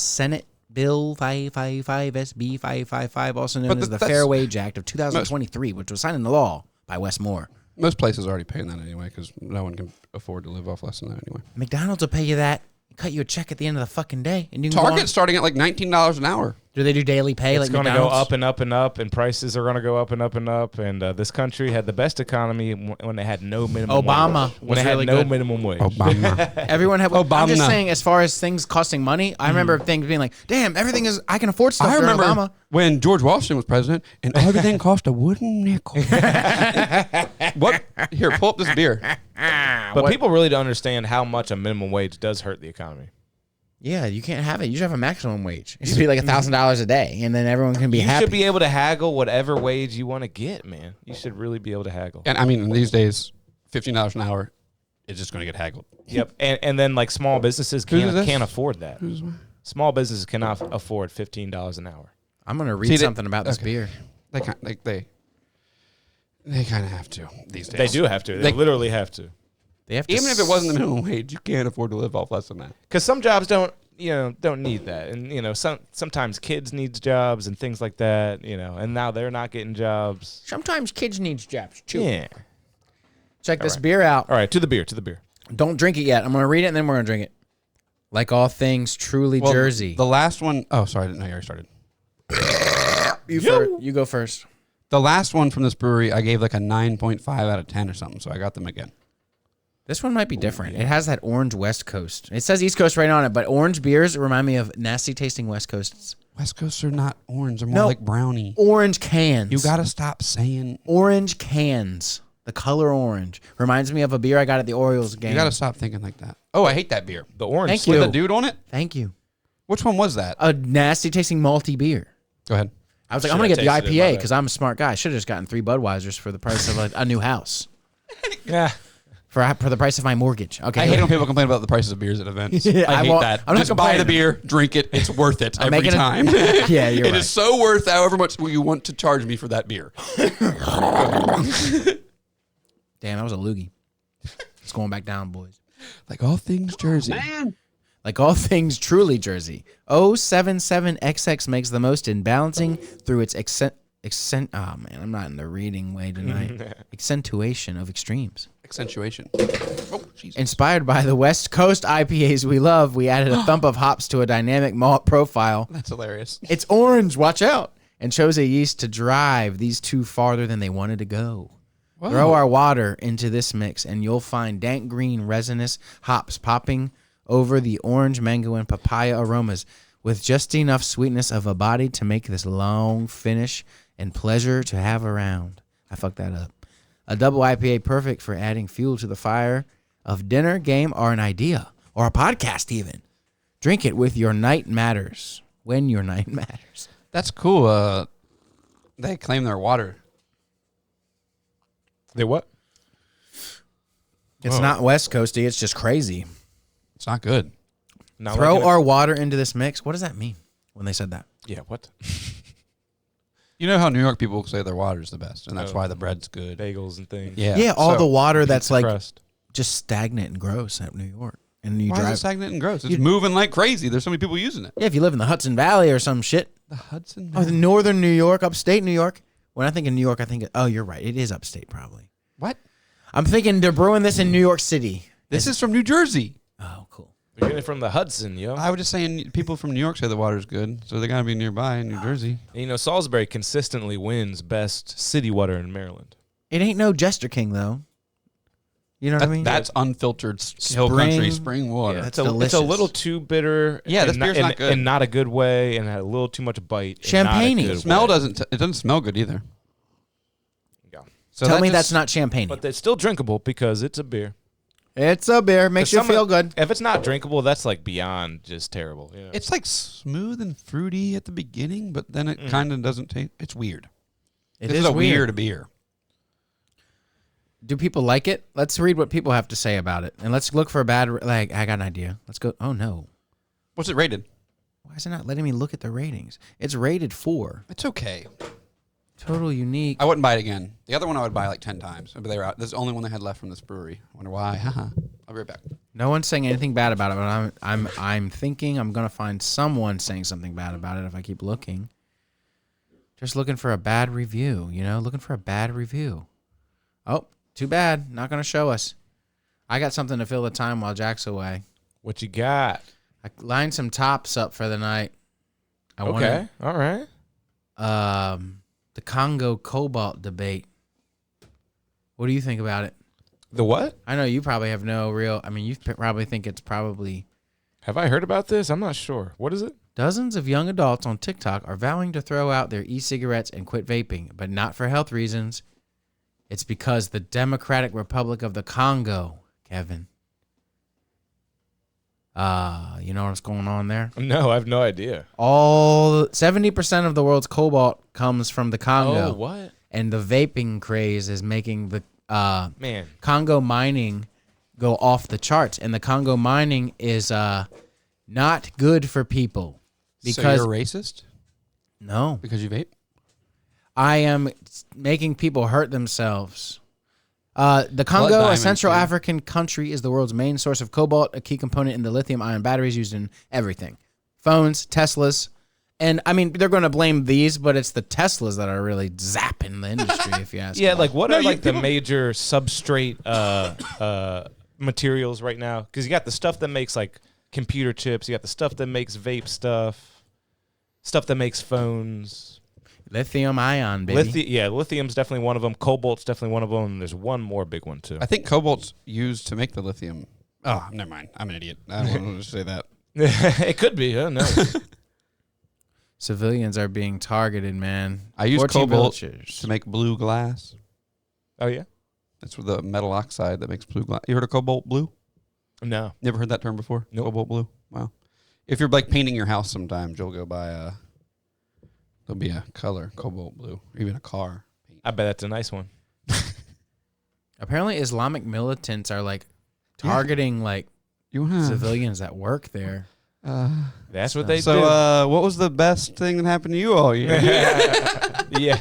Senate Bill 555 SB 555, also known But as the that's- Fair Wage Act of 2023, which was signed into law by Wes Moore. Most places are already paying that anyway because no one can afford to live off less than that anyway. McDonald's will pay you that, cut you a check at the end of the fucking day, and you can go on- Target's starting at like $19 an hour. Do they do daily pay It's like going to go McDonald's? up and up and up, and prices are going to go up and up and up. And this country had the best economy when they had no minimum Obama wage. When was they had really no good. minimum wage. Obama. Everyone had. I'm just Obama. saying, as far as things costing money, I remember things being like, "Damn, everything is. I can afford stuff." I during remember Obama. when George Washington was president and everything cost a wooden nickel. What? Here, pull up this beer. But people really don't understand how much a minimum wage does hurt the economy. Yeah, you can't have it. You should have a maximum wage. It should be like $1,000 a day, and then everyone can be You happy. should be able to haggle whatever wage you want to get, man. You should really be able to haggle. And I mean, these days, $15 an hour is just going to get haggled. Yep. And then like small businesses Who's this? can't afford that. Small businesses cannot afford $15 an hour. I'm gonna read See, something about this beer. They kind of have to these days. They do have to. They Like- literally have to. They have to Even if it wasn't the minimum wage, you can't afford to live off less than that. Because some jobs don't need that, and sometimes kids need jobs and things like that, and now they're not getting jobs. Sometimes kids need jobs too. Yeah. Check this beer out. All right, to the beer. Don't drink it yet. I'm gonna read it and then we're gonna drink it. Like all things, truly Well, Jersey. The last one, oh, sorry, I didn't know you already started. You go first. The last one from this brewery, I gave like a 9.5 out of 10 or something, so I got them again. This one might be different. It has that orange West Coast. It says East Coast right on it, but orange beers remind me of nasty tasting West Coasts. West Coasts are not orange, they're more No. like brownie. Orange cans. You gotta stop saying. orange cans. The color orange reminds me of a beer I got at the Orioles game. You gotta stop thinking like that. Oh, I hate that beer. The orange. Thank Slick. you. With a dude on it? Thank you. Which one was that? A nasty tasting malty beer. Go ahead. I was like, Should I'm gonna have get the tasted it, my IPA bad. because I'm a smart guy. I should have just gotten 3 Budweisers for the price of a new house. Yeah. for the price of my mortgage. Okay. I hate when people complain about the prices of beers at events. I hate won't- that. I'm not Just buy the complaining. beer, drink it. It's worth it every making it- time. Yeah, you're It right. is so worth however much you want to charge me for that beer. Damn, that was a loogie. It's going back down, boys. Like all things Jersey. Like all things truly Jersey. 077XX makes the most in balancing through its oh man, I'm not in the reading way tonight. Accentuation of extremes. Accentuation. Oh, Jesus. Inspired by the West Coast IPAs we love, we added a thump of hops to a dynamic malt profile. That's hilarious. It's orange, watch out. And chose a yeast to drive these two farther than they wanted to go. Whoa. Throw our water into this mix, and you'll find dank green resinous hops popping over the orange, mango, and papaya aromas with just enough sweetness of a body to make this long finish and pleasure to have around. I fucked that up. A double IPA perfect for adding fuel to the fire of dinner, game, or an idea, or a podcast even. Drink it with your night matters, when your night matters. That's cool. They claim their water. They what? It's not West Coasty, it's just crazy. It's not good. Not Throw like our water into this mix. What does that mean when they said that? yeah, what? You know how New York people say their water's the best, and that's Oh. why the bread's good. Bagels and things. Yeah. Yeah, all So, the water that's Pizza like crust. just stagnant and gross at New York. And you why is drive. it stagnant and gross? It's moving like crazy. There's so many people using it. Yeah, if you live in the Hudson Valley or some shit. The Hudson. Or the northern New York, upstate New York. When I think of New York, I think, oh, you're right. It is upstate probably. What? I'm thinking they're brewing this in New York City. This is from New Jersey. Oh, cool. They're getting it from the Hudson, yo. I was just saying people from New York say the water's good, so they gotta be nearby in New Jersey. You know, Salisbury consistently wins best city water in Maryland. It ain't no Jester King, though. You know what I mean? That's unfiltered hill country spring water. Yeah, That's it's a delicious. little too bitter. Yeah, this and beer's not good. in not a good way, and had a little too much bite. in Champagne-y. not a good Smell way. doesn't. It doesn't smell good either. Yeah. So Tell that me just- that's not champagne. But it's still drinkable because it's a beer. It's a beer. Makes you Some of- feel good. If it's not drinkable, that's like beyond just terrible. You know? It's like smooth and fruity at the beginning, but then it kind of doesn't taste. It's weird. It This is a weird beer. Do people like it? Let's read what people have to say about it. And let's look for a bad, like, I got an idea. Let's go. Oh, no. What's it rated? Why is it not letting me look at the ratings? It's rated 4. It's okay. Total unique. I wouldn't buy it again. The other one I would buy like 10 times, but they were out. This is the only one they had left from this brewery. I wonder why. I'll be right back. No one's saying anything bad about it, but I'm thinking I'm gonna find someone saying something bad about it if I keep looking. Just looking for a bad review, looking for a bad review. Oh, too bad. Not gonna show us. I got something to fill the time while Jack's away. What you got? I lined some tops up for the night. Okay. All right. The Congo cobalt debate. What do you think about it? The what? I know you probably have no real. I mean, you probably think it's probably. Have I heard about this? I'm not sure. What is it? Dozens of young adults on TikTok are vowing to throw out their e-cigarettes and quit vaping, but not for health reasons. It's because the Democratic Republic of the Congo, Kevin. You know what's going on there? No, I have no idea. 70% of the world's cobalt comes from the Congo. Oh, what? And the vaping craze is making the Man. Congo mining go off the charts. And the Congo mining is not good for people. So Because you're racist no, because you vape? I am making people hurt themselves. The Congo, a diamonds, Central yeah. African country, is the world's main source of cobalt, a key component in the lithium-ion batteries used in everything. Phones, Teslas. And, I mean, they're going to blame these, but it's the Teslas that are really zapping the industry, if you ask Yeah, me. like what are like the major substrate materials right now? Because you got the stuff that makes like computer chips, you got the stuff that makes vape stuff that makes phones. Lithium-ion, baby. Lithium's definitely one of them. Cobalt's definitely one of them. And there's one more big one too. I think cobalt's used to make the lithium. Oh, never mind. I'm an idiot. I don't want to say that. It could be. I don't know. Civilians are being targeted, man. I use 14 cobalt villagers. to make blue glass. Oh yeah. That's with the metal oxide that makes blue glass. You heard of cobalt blue? No. Never heard that term before? Nope. Cobalt blue? Wow. If you're like painting your house sometimes, you'll go buy there'll be a color, cobalt blue, or even a car. I bet that's a nice one. Apparently, Islamic militants are like targeting like You wanna? civilians that work there. That's what they So, do. what was the best thing that happened to you all year? Yeah.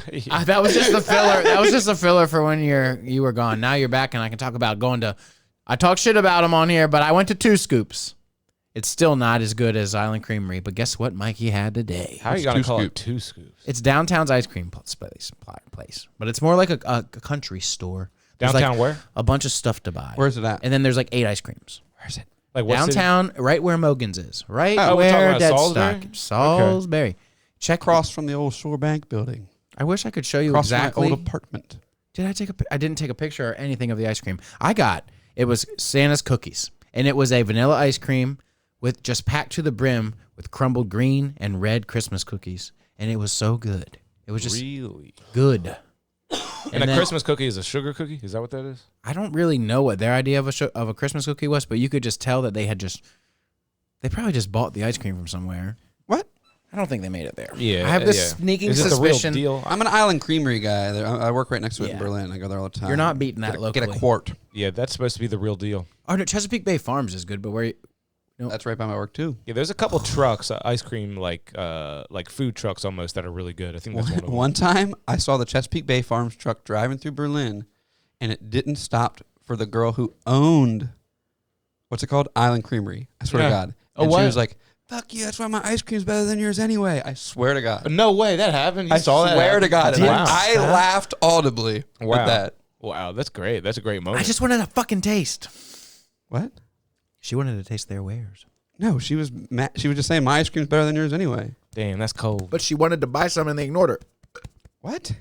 That was just the filler. That was just a filler for when you were gone. Now you're back, and I can talk about going to. I talk shit about them on here, but I went to Two Scoops. It's still not as good as Island Creamery, but guess what Mikey had today? How are you going to call it Two Scoops? It's downtown's ice cream place, but it's more like a country store. There's Downtown like where? A bunch of stuff to buy. Where's it at? And then there's like 8 ice creams. Where's it? Like what city? Downtown, right where Mogan's is. Right Oh, we're talking where about Deadstock. Salisbury? Salisbury. Check. Across from the old Shore Bank building. I wish I could show you Across exactly. from my old apartment. I didn't take a picture or anything of the ice cream. It was Santa's cookies. And it was a vanilla ice cream with just packed to the brim with crumbled green and red Christmas cookies. And it was so good. It was just Really? good. And a then- Christmas cookie is a sugar cookie? Is that what that is? I don't really know what their idea of a Christmas cookie was, but you could just tell that they probably just bought the ice cream from somewhere. What? I don't think they made it there. Yeah. I have this sneaking is it suspicion. the real deal? I'm an Island Creamery guy. I work right next to it in Yeah. Berlin. I go there all the time. You're not beating that Get locally. a quart. Yeah, that's supposed to be the real deal. Oh, no, Chesapeake Bay Farms is good, but where? That's right by my work too. Yeah, there's a couple trucks, ice cream like food trucks almost that are really good. I think that's one of them. One time, I saw the Chesapeake Bay Farms truck driving through Berlin, and it didn't stop for the girl who owned, what's it called? Island Creamery. I swear to God. Oh, And what? she was like, "Fuck you! That's why my ice cream's better than yours anyway." I swear to God. No way, that happened. You I saw that? swear to God. And Wow. I laughed audibly with that. Wow, that's great. That's a great moment. I just wanted a fucking taste. What? She wanted to taste their wares. No, she was she was just saying my ice cream's better than yours anyway. Damn, that's cold. But she wanted to buy some and they ignored her. What?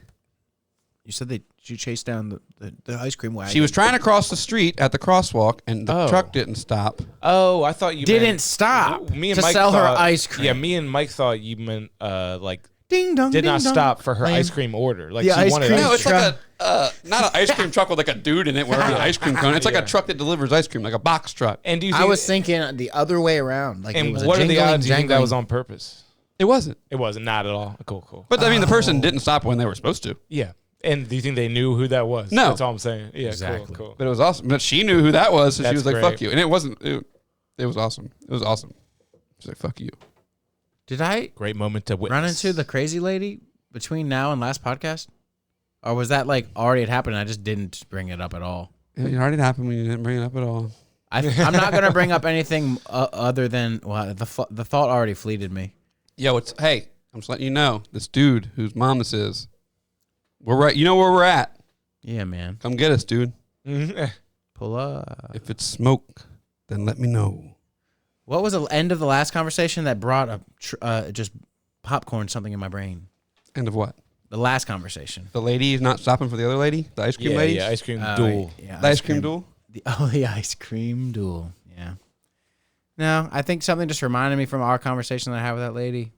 You said she chased down the ice cream wagon. She was trying to cross the street at the crosswalk, and the Oh. truck didn't stop. Oh, I thought you Didn't meant, stop Me and to Mike sell her thought- ice cream. Yeah, me and Mike thought you meant like Ding dong. did not ding dong. stop for her Lame. ice cream order. Like The she ice wanted cream No, it's like truck. not an ice cream truck with like a dude in it wearing an ice cream cone. It's like a truck that delivers ice cream, like a box truck. And do you I think, was thinking the other way around. Like it and was what a are the jingling, odds you think that jangling- was on purpose? It wasn't. It wasn't, not at all. Cool. But I mean, the person didn't stop when they were supposed to. Yeah. And do you think they knew who that was? No. That's all I'm saying. Yeah, Exactly. cool. But it was awesome. But she knew who that was, so she That's was like, great. "Fuck you," and it wasn't. It was awesome. It was awesome. She's like, "Fuck you." Did I Great moment to witness. run into the crazy lady between now and last podcast? Or was that like already had happened and I just didn't bring it up at all? It already happened when you didn't bring it up at all. I'm not going to bring up anything other than, well, the thought already fleeted me. Yo, hey, I'm just letting you know, this dude whose mom this is, we're right. You know where we're at. Yeah, man. Come get us, dude. Pull up. If it's smoke, then let me know. What was the end of the last conversation that brought up just popcorn something in my brain? End of what? The last conversation. The lady is not stopping for the other lady? The ice cream lady? Yeah, ice cream duel. Yeah, The ice cream duel? The ice cream duel. Yeah. No, I think something just reminded me from our conversation that I had with that lady.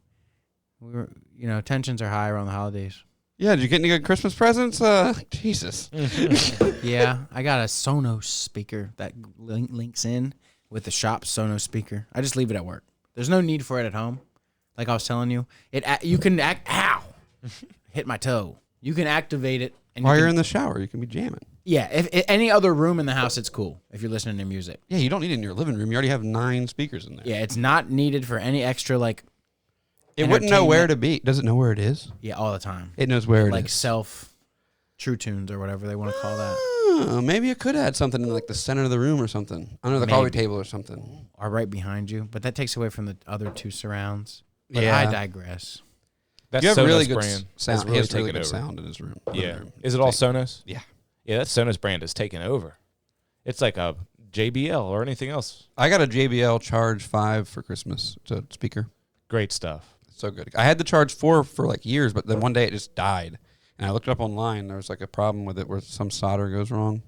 We were, tensions are high around the holidays. Yeah, did you get any good Christmas presents? Jesus. Yeah, I got a Sonos speaker that links in with the shop Sonos speaker. I just leave it at work. There's no need for it at home. Like I was telling you, you can ow, hit my toe. You can activate it. And While you're in the shower, you can be jamming. Yeah, if any other room in the house, it's cool if you're listening to music. Yeah, you don't need it in your living room. You already have 9 speakers in there. Yeah, it's not needed for any extra, like, It wouldn't know where entertainment. to be. Does it know where it is? Yeah, all the time. It knows where it Like is. True Tunes or whatever they want to call that. Maybe it could add something in like the center of the room or something. Under the coffee table or something. Or right behind you. But that takes away from the other 2 surrounds. But Yeah. I digress. That's You have Sonos really good brand. sound. That's He has really taken good over. sound in his room. Yeah. Living room. Is it all Sonos? Yeah. Yeah, that Sonos brand is taken over. It's like a JBL or anything else. I got a JBL Charge 5 for Christmas. It's a speaker. Great stuff. So good. I had the Charge 4 for like years, but then one day it just died. And I looked it up online. There was like a problem with it where some solder goes wrong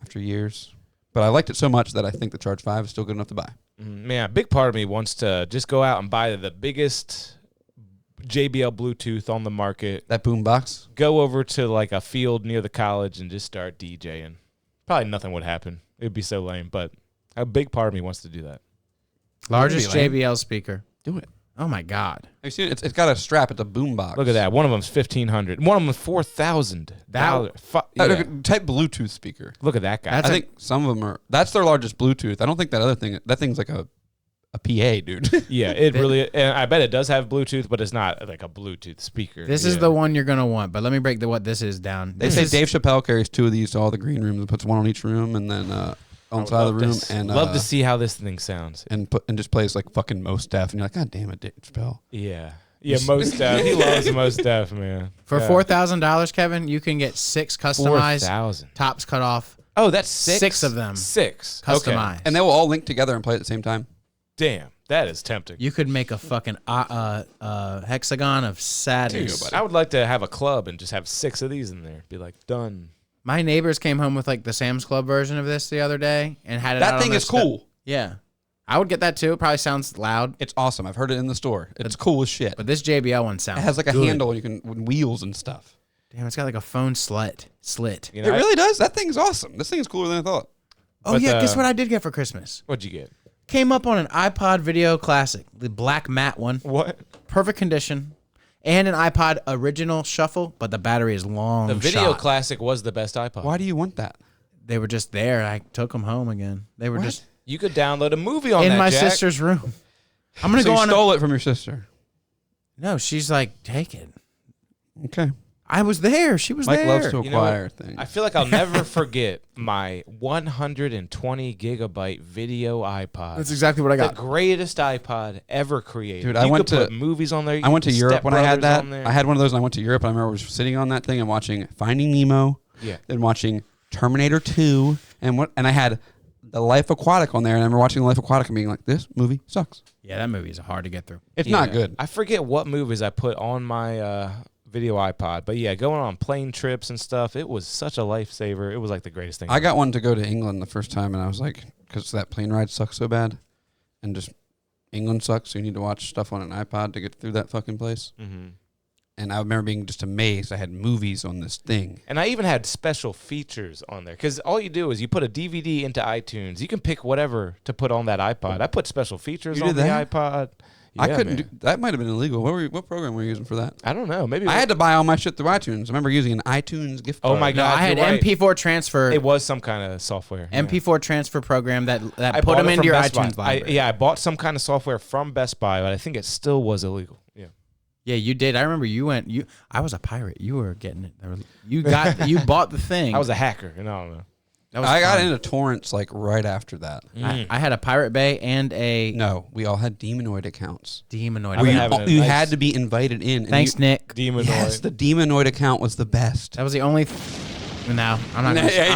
after years. But I liked it so much that I think the Charge 5 is still good enough to buy. Man, a big part of me wants to just go out and buy the biggest JBL Bluetooth on the market. That boom box. Go over to like a field near the college and just start DJing. Probably nothing would happen. It'd be so lame, but a big part of me wants to do that. Largest That'd be JBL speaker. Do it. Oh, my God. Have you seen it? It's got a strap. It's a boom box. Look at that. One of them's $1,500. One of them is $4,000. Type Bluetooth speaker. Look at that guy. I think some of them are. That's their largest Bluetooth. I don't think that other thing. That thing's like a PA, dude. Yeah, it really. And I bet it does have Bluetooth, but it's not like a Bluetooth speaker. This is the one you're gonna want. But let me break what this is down. They say Dave Chappelle carries 2 of these to all the green rooms and puts one on each room, and then on the side of the room, and love to see how this thing sounds. And just plays like fucking Most Def, and you're like, God damn it, Dave Chappelle. Yeah, Most Def. He loves Most Def, man. For $4,000, Kevin, you can get 6 customized 4,000. tops cut off. Oh, that's 6. 6 of them 6 customized. Okay. And they will all link together and play at the same time. Damn, that is tempting. You could make a fucking hexagon of sadness. I would like to have a club and just have 6 of these in there. Be like, done. My neighbors came home with like the Sam's Club version of this the other day and had it out That on thing their is cool. Yeah. I would get that too. It probably sounds loud. It's awesome. I've heard it in the store. It's cool as shit. But this JBL one sounds It has like a good. handle and you can wheels and stuff. Damn, it's got like a phone slit. You It know, really does. That thing's awesome. This thing is cooler than I thought. Oh But, yeah, guess what I did get for Christmas? What'd you get? Came up on an iPod Video Classic, the black matte one. What? Perfect condition. And an iPod Original Shuffle, but the battery is long. The Video shot. Classic was the best iPod. Why do you want that? They were just there. I took them home again. They were just You could download a movie on in that, my Jack. sister's room. I'm gonna So go you on. stole it from your sister. No, she's like, take it. Okay. I was there. She was Mike there. loves to You know what? acquire things. I feel like I'll never forget my 120 gigabyte video iPod. That's exactly what I The got. greatest iPod ever created. Dude, you I went could to- put movies on there. You I went to could put Europe Step when I had Brothers that. on there. I had one of those and I went to Europe and I remember I was sitting on that thing and watching Finding Nemo. Yeah. Then watching Terminator 2 and I had The Life Aquatic on there and I remember watching The Life Aquatic and being like, this movie sucks. Yeah, that movie is hard to get through. It's Yeah. not good. I forget what movies I put on my video iPod, but yeah, going on plane trips and stuff, it was such a lifesaver. It was like the greatest thing. I got one to go to England the first time and I was like, because that plane ride sucks so bad and just England sucks, so you need to watch stuff on an iPod to get through that fucking place. Mm-hmm. And I remember being just amazed. I had movies on this thing. And I even had special features on there because all you do is you put a DVD into iTunes. You can pick whatever to put on that iPod. I put special features You on did the that? iPod. I Yeah, couldn't man. do that. Might have been illegal. What program were you using for that? I don't know. Maybe I had to buy all my shit through iTunes. I remember using an iTunes gift Oh card. my No, God, I had you're right. MP4 transfer. It was some kind of software. yeah. MP4 transfer program that I put bought them it into from your Best Buy. iTunes library. I bought some kind of software from Best Buy, but I think it still was illegal. Yeah. Yeah, you did. I remember you went. I was a pirate. You were getting it. You bought the thing. I was a hacker, and I don't know. That was I got fun. into torrents like right after that. I had a Pirate Bay and a No, we all had Demonoid accounts. Demonoid. I've been You, having a you nice- had to be invited in. and Thanks, you- Nick. Demonoid. Yes, the Demonoid account was the best. That was the only. No, I'm not. Gonna say.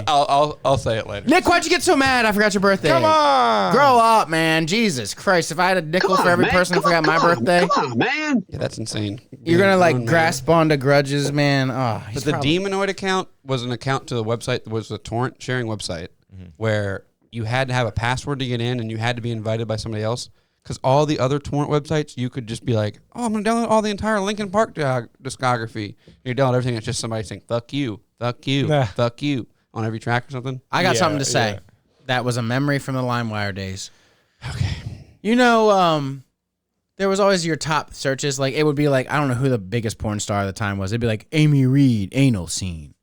I'll say it later. Nick, why'd you get so mad? I forgot your birthday. Come on. Grow up, man. Jesus Christ. If I had a nickel for every person who forgot my birthday, Yeah, that's insane. you're going to like Grown man. grasp onto grudges, man. Oh, But the Demonoid account was an account to the website, was a torrent sharing website where you had to have a password to get in and you had to be invited by somebody else. Because all the other torrent websites, you could just be like, oh, I'm going to download all the entire Linkin Park discography. And you download everything. It's just somebody saying, fuck you, Nah. fuck you on every track or something. I got Yeah, something to say. yeah. That was a memory from the LimeWire days. Okay. You know, there was always your top searches. Like, it would be like, I don't know who the biggest porn star at the time was. It'd be like Amy Reed, anal scene.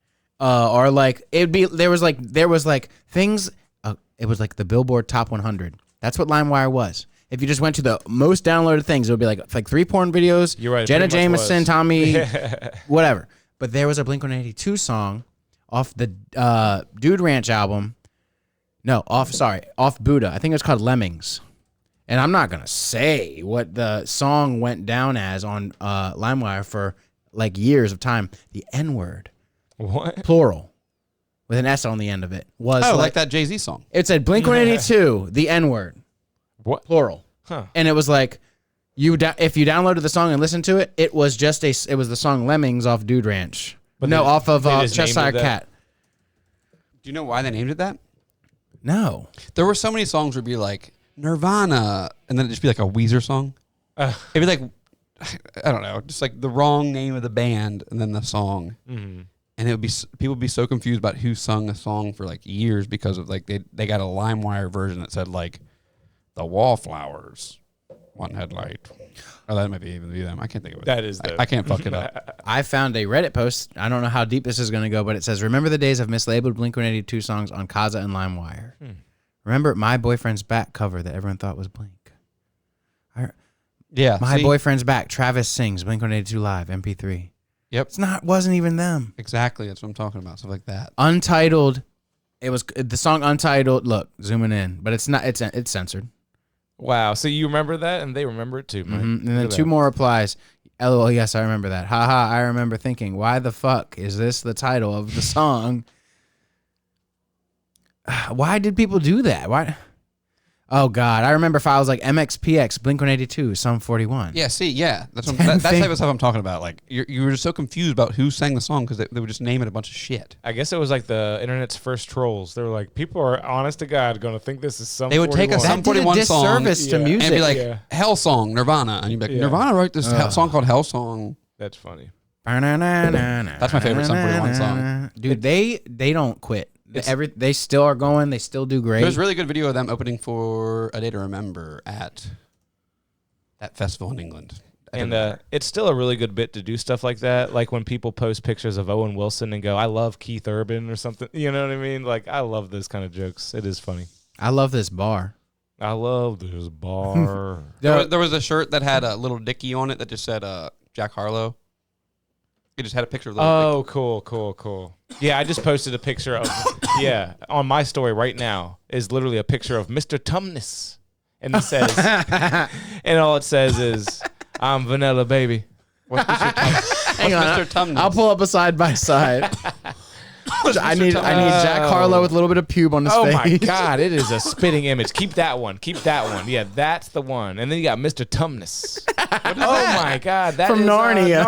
Or like, there was like things, it was like the Billboard Top 100. That's what LimeWire was. If you just went to the most downloaded things, it would be like 3 porn videos, You're right, it Jenna pretty much Jameson, was. Tommy, whatever. But there was a Blink-182 song off the Dude Ranch album. No, off Buddha. I think it was called Lemmings. And I'm not going to say what the song went down as on LimeWire for like years of time. The N-word, What? plural, with an S on the end of it, was Oh, like that Jay-Z song. it said Blink-182, the N-word, What? plural. Huh. And it was like, if you downloaded the song and listened to it, it was just it was the song Lemmings off Dude Ranch. But No, they- off of they just named Cheshire it that? Cat. Do you know why they named it that? No. There were so many songs where it'd be like Nirvana, and then it'd just be like a Weezer song. It'd be like, I don't know, just like the wrong name of the band and then the song. Mm-hmm. And it would be people would be so confused about who sung a song for like years because of like they got a LimeWire version that said like the Wallflowers One headlight. Oh, that might be even be them. I can't think of it. That is them. I can't fuck it up. I found a Reddit post. I don't know how deep this is going to go, but it says, remember the days of mislabeled Blink-182 songs on Kazaa and LimeWire. Remember My Boyfriend's Back cover that everyone thought was Blink. Yeah. My Boyfriend's Back, Travis sings, Blink-182 Live, MP3. Yep. Wasn't even them. Exactly. That's what I'm talking about. Stuff like that. Untitled. It was the song Untitled. Look, zooming in, but it's not. It's censored. Wow. So you remember that, and they remember it too, Mike. And then two more replies. LOL, yes, I remember that. Haha, I remember thinking, why the fuck is this the title of the song? Why did people do that? Why? Oh, God. I remember files like MXPX, Blink-182, Sum 41. Yeah, see, yeah. That's that type of stuff I'm talking about. Like, you were just so confused about who sang the song because they would just name it a bunch of shit. I guess it was like the internet's first trolls. They were like, people are honest to God going to think this is Sum 41. They would take a Sum 41 song disservice to music. and be like, Hell Song, Nirvana. And you'd be like, Nirvana wrote this song called Hell Song. That's funny. That's my favorite Sum 41 song. Dude, they don't quit. They still are going. They still do great. There's a really good video of them opening for A Day to Remember at that festival in England. And it's still a really good bit to do stuff like that. Like when people post pictures of Owen Wilson and go, I love Keith Urban or something. You know what I mean? Like, I love those kind of jokes. It is funny. I love this bar. I love this bar. There was a shirt that had a little Dickie on it that just said Jack Harlow. It just had a picture of Little Dickie. Cool. Yeah, I just posted a picture of, on my story right now is literally a picture of Mr. Tumnus. And it says, and all it says is, I'm Vanilla Baby. What's Mr. Tumnus? Hang on, Mr. Tumnus? I'll pull up a side by side. I need Jack Harlow with a little bit of pube on his face. Oh my God, it is a spitting image. Keep that one. Yeah, that's the one. And then you got Mr. Tumnus. My God, that From is Narnia.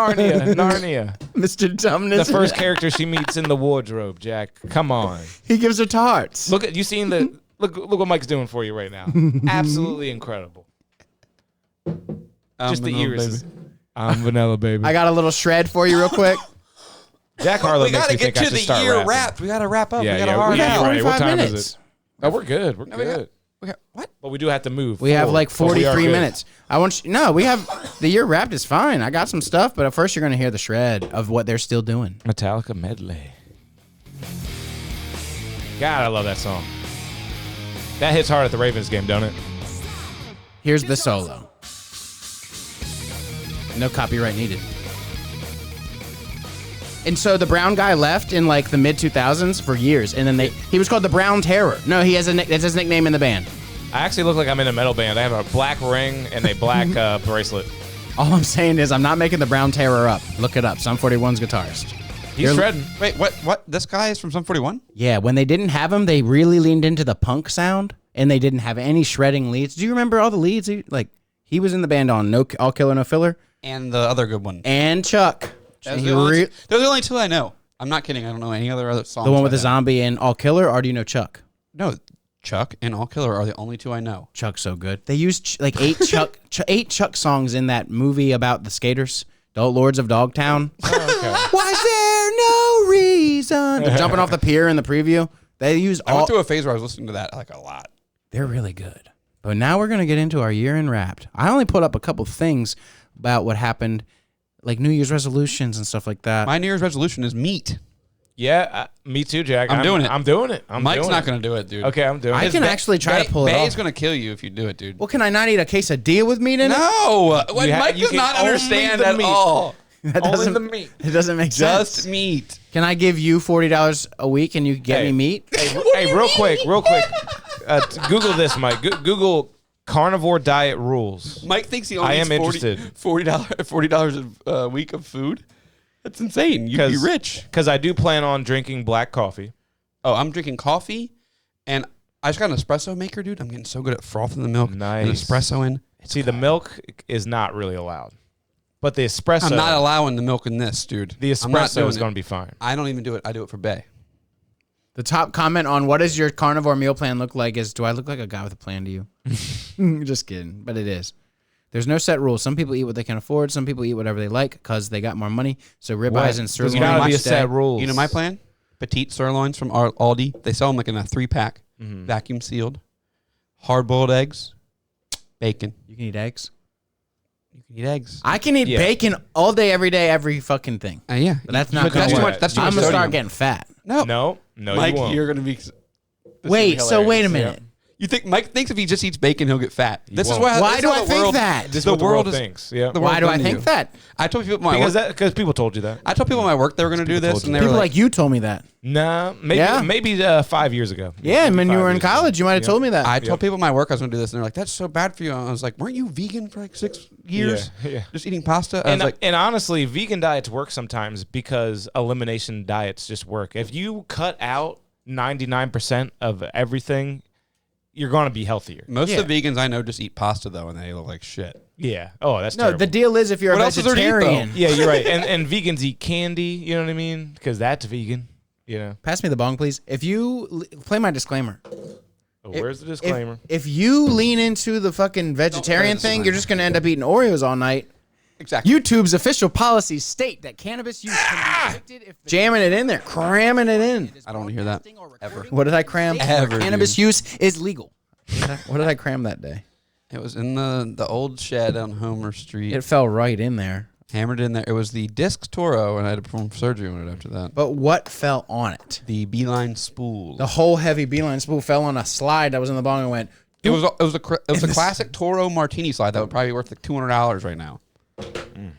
Narnia. Mr. Tumnus. The first character she meets in the wardrobe. Jack, come on. He gives her tarts. Look at you seen the look what Mike's doing for you right now. Absolutely incredible. Just the ears. I'm Vanilla Baby. I got a little shred for you real quick. Jack Harlow We makes gotta me get think I to should the start year rapping. wrapped. We gotta wrap up. Yeah, we gotta yeah, hard we got out. 45 What time minutes. is it? Oh, we're good. We're good. What? But we do have to move. We have like But we are 43 good. minutes. We have the year wrapped is fine. I got some stuff, but at first you're going to hear the shred of what they're still doing. Metallica medley. God, I love that song. That hits hard at the Ravens game, don't it? Here's the solo. No copyright needed. And so the brown guy left in like the mid 2000s for years, and then he was called the Brown Terror. No, that's his nickname in the band. I actually look like I'm in a metal band. I have a black ring and a black bracelet. All I'm saying is I'm not making the Brown Terror up. Look it up. Sum 41's guitarist. He's shredding. Wait, what? This guy is from Sum 41? Yeah, when they didn't have him, they really leaned into the punk sound, and they didn't have any shredding leads. Do you remember all the leads? He was in the band on All Killer No Filler. And the other good one. And Chuck. Those are the only two I know. I'm not kidding. I don't know any other songs. The one with the zombie and All Killer, or do you know Chuck? No, Chuck and All Killer are the only two I know. Chuck's so good. They used like eight Chuck songs in that movie about the skaters, the Lords of Dogtown. Oh, okay. Was there no reason? They're jumping off the pier in the preview. They used I went through a phase where I was listening to that like a lot. They're really good. But now we're going to get into our year in Wrapped. I only put up a couple things about what happened, like New Year's resolutions and stuff like that. My New Year's resolution is meat. Yeah, me too, Jack. I'm doing it. I'm doing it. Mike's not going to do it, dude. Okay, I'm doing it. I can actually try to pull it Bay's off. going to kill you if you do it, dude. Well, can I not eat a quesadilla with meat in it? No! Mike you does can not only understand the at meat. all. That Only doesn't, the meat. It doesn't make sense. Just meat. Can I give you $40 a week and you get Hey. me meat? Hey, real quick. Google this, Mike. Google carnivore diet rules. Mike thinks he I only am eats interested. $40 a week of food. That's insane. You'd be rich. Because I do plan on drinking black coffee. Oh, I'm drinking coffee, and I just got an espresso maker, dude. I'm getting so good at frothing the milk. Nice. And espresso in. See, the milk is not really allowed. But the espresso... I'm not allowing the milk in this, dude. The I'm not espresso doing is it. going to be fine. I don't even do it. I do it for Bay. The top comment on what does your carnivore meal plan look like is, do I look like a guy with a plan to you? Just kidding, but it is. There's no set rules. Some people eat what they can afford. Some people eat whatever they like because they got more money. So ribeyes and sirloin. There's got to be a each day. set rules. You know my plan? Petite sirloins from Aldi. They sell them like in a 3-pack, vacuum sealed. Hard-boiled eggs, bacon. You can eat eggs. You can eat eggs. I can eat bacon all day, every day, every fucking thing. Yeah. But that's not But gonna that's too work. much. That's too much I'm gonna start sodium. getting fat. No, Mike, you won't. you're gonna be. Wait, so wait a minute. You think Mike thinks if he just eats bacon, he'll get fat? This is won't. why. Why this do is I how think world- that? This is the what world is- thinks. Yeah. the Why world's do I done to think you. that? I told people at my work. Because people told you that. I told people at my work they were going to do this, told and you they were People like, like you told me that. Nah, maybe Yeah. maybe 5 years ago. Yeah, Maybe when you 5 were in years ago. college, you might have told me that. I told people at my work I was going to do this, and they're like, "That's so bad for you." I was like, "Weren't you vegan for like 6 years? Yeah. Just eating pasta?" I And, was like, and honestly, vegan diets work sometimes because elimination diets just work. If you cut out 99% of everything, you're going to be healthier. most Yeah. of the vegans I know just eat pasta though, and they look like shit. Yeah. Oh, that's No, terrible. the deal is if you're What a else is there to eat, though? vegetarian. Yeah, you're right. And vegans eat candy. You know what I mean? Because that's vegan. You know. Pass me the bong, please. If you play my disclaimer. Oh, where's the disclaimer? If you lean into the fucking vegetarian this thing, one. you're just going to end up eating Oreos all night. Exactly. YouTube's official policies state that cannabis use can be addicted if jamming it in there, cramming it in. I don't want to hear that ever. What did I cram? Ever, Cannabis dude. use is legal. What did I cram that day? It was in the old shed on Homer Street. It fell right in there. Hammered in there. It was the disc Toro, and I had to perform surgery on it after that. But what fell on it? The beeline spool. The whole heavy beeline spool fell on a slide that was in the bong and went. It was a classic Toro martini slide that would probably be worth like $200 right now.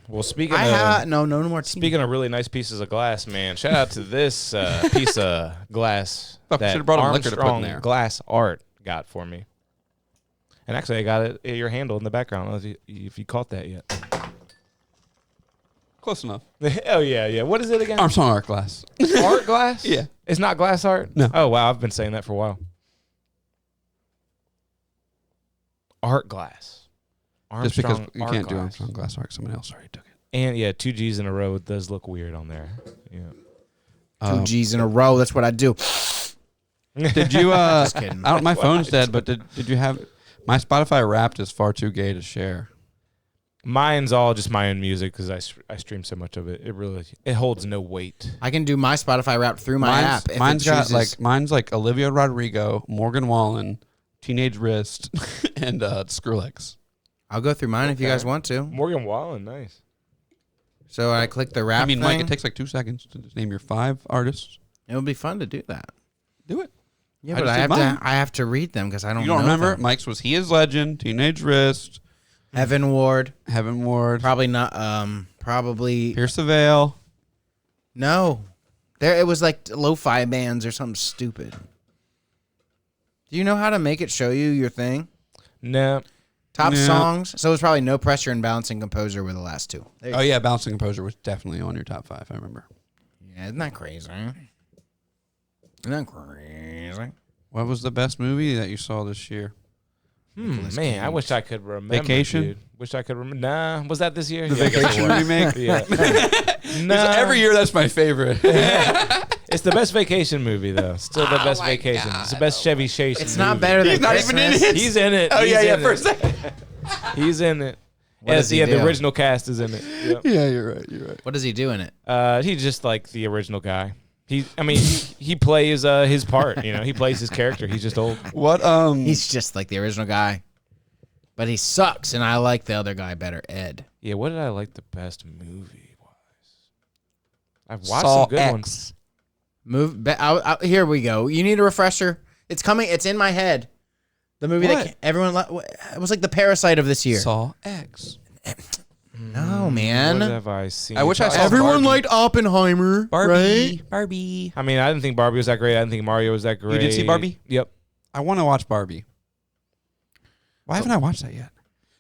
Well, speaking No more. Speaking of really nice pieces of glass, man, shout out to this piece of glass Fuck, that should've brought him liquor to put in Armstrong there. Glass Art got for me. And actually, I got it your handle in the background. I don't know if you caught that yet. Close enough. Oh, yeah. What is it again? Armstrong Art Glass. Art glass? Yeah. It's not glass art? No. Oh, wow. I've been saying that for a while. Art glass. Just because Armstrong you Art can't do Glass. Armstrong Glass Art. Somebody else already took it. And yeah, 2 G's in a row does look weird on there. Yeah. 2 G's in a row. That's what I do. Did you? kidding. I don't. My phone's dead. But did you have? My Spotify Wrapped is far too gay to share. Mine's all just my own music because I stream so much of it. It holds no weight. I can do my Spotify Wrapped through my app. If Mine's it got chooses- mine's like Olivia Rodrigo, Morgan Wallen, Teenage Wrist, and Skrillex. I'll go through mine if you guys want to. Morgan Wallen, nice. So I click the rap I mean, thing. Mike, it takes like 2 seconds to just name your 5 artists. It would be fun to do that. Do it. Yeah, I but just I did have mine. to. I have to read them because I don't. You don't know remember? them. Mike's was He Is Legend, Teenage Wrist, Evan Ward. Heaven Ward, Probably not. Probably Pierce the Veil. no. There, it was like lo-fi bands or something stupid. Do you know how to make it show you your thing? No. Top Yeah. songs. So it was probably No Pressure and Balancing Composer were the last two. There you Oh yeah, Balancing Composer was definitely on your top 5. I remember. Yeah, isn't that crazy? Isn't that crazy? What was the best movie that you saw this year? Man, I wish I could remember. Vacation? Dude. Wish I could remember. Nah, was that this year? The Yeah, I guess it Vacation was. remake. Yeah. No. Every year, that's my favorite. It's the best vacation movie, though. Still the best vacation. It's the best Chevy Chase. It's not movie. better than He's not even in Christmas. it. He's in it. Oh He's yeah, in for a it. second. He's in it. What does he The do? original cast is in it. Yep. Yeah, you're right. You're right. What does he do in it? He's just like the original guy. He plays his part. You know, he plays his character. He's just old. What? He's just like the original guy. But he sucks, and I like the other guy better, Ed. Yeah, what did I like the best movie wise? I've watched Saw some good X. ones. Here we go. You need a refresher. It's coming. It's in my head. The movie What? that everyone it was like the Parasite of this year. Saw X. No, man. What have I seen? I wish I saw Everyone Barbie. liked Oppenheimer, right? Barbie. I mean, I didn't think Barbie was that great. I didn't think Mario was that great. did see Barbie? Yep. I want to watch Barbie. Why haven't I watched that yet?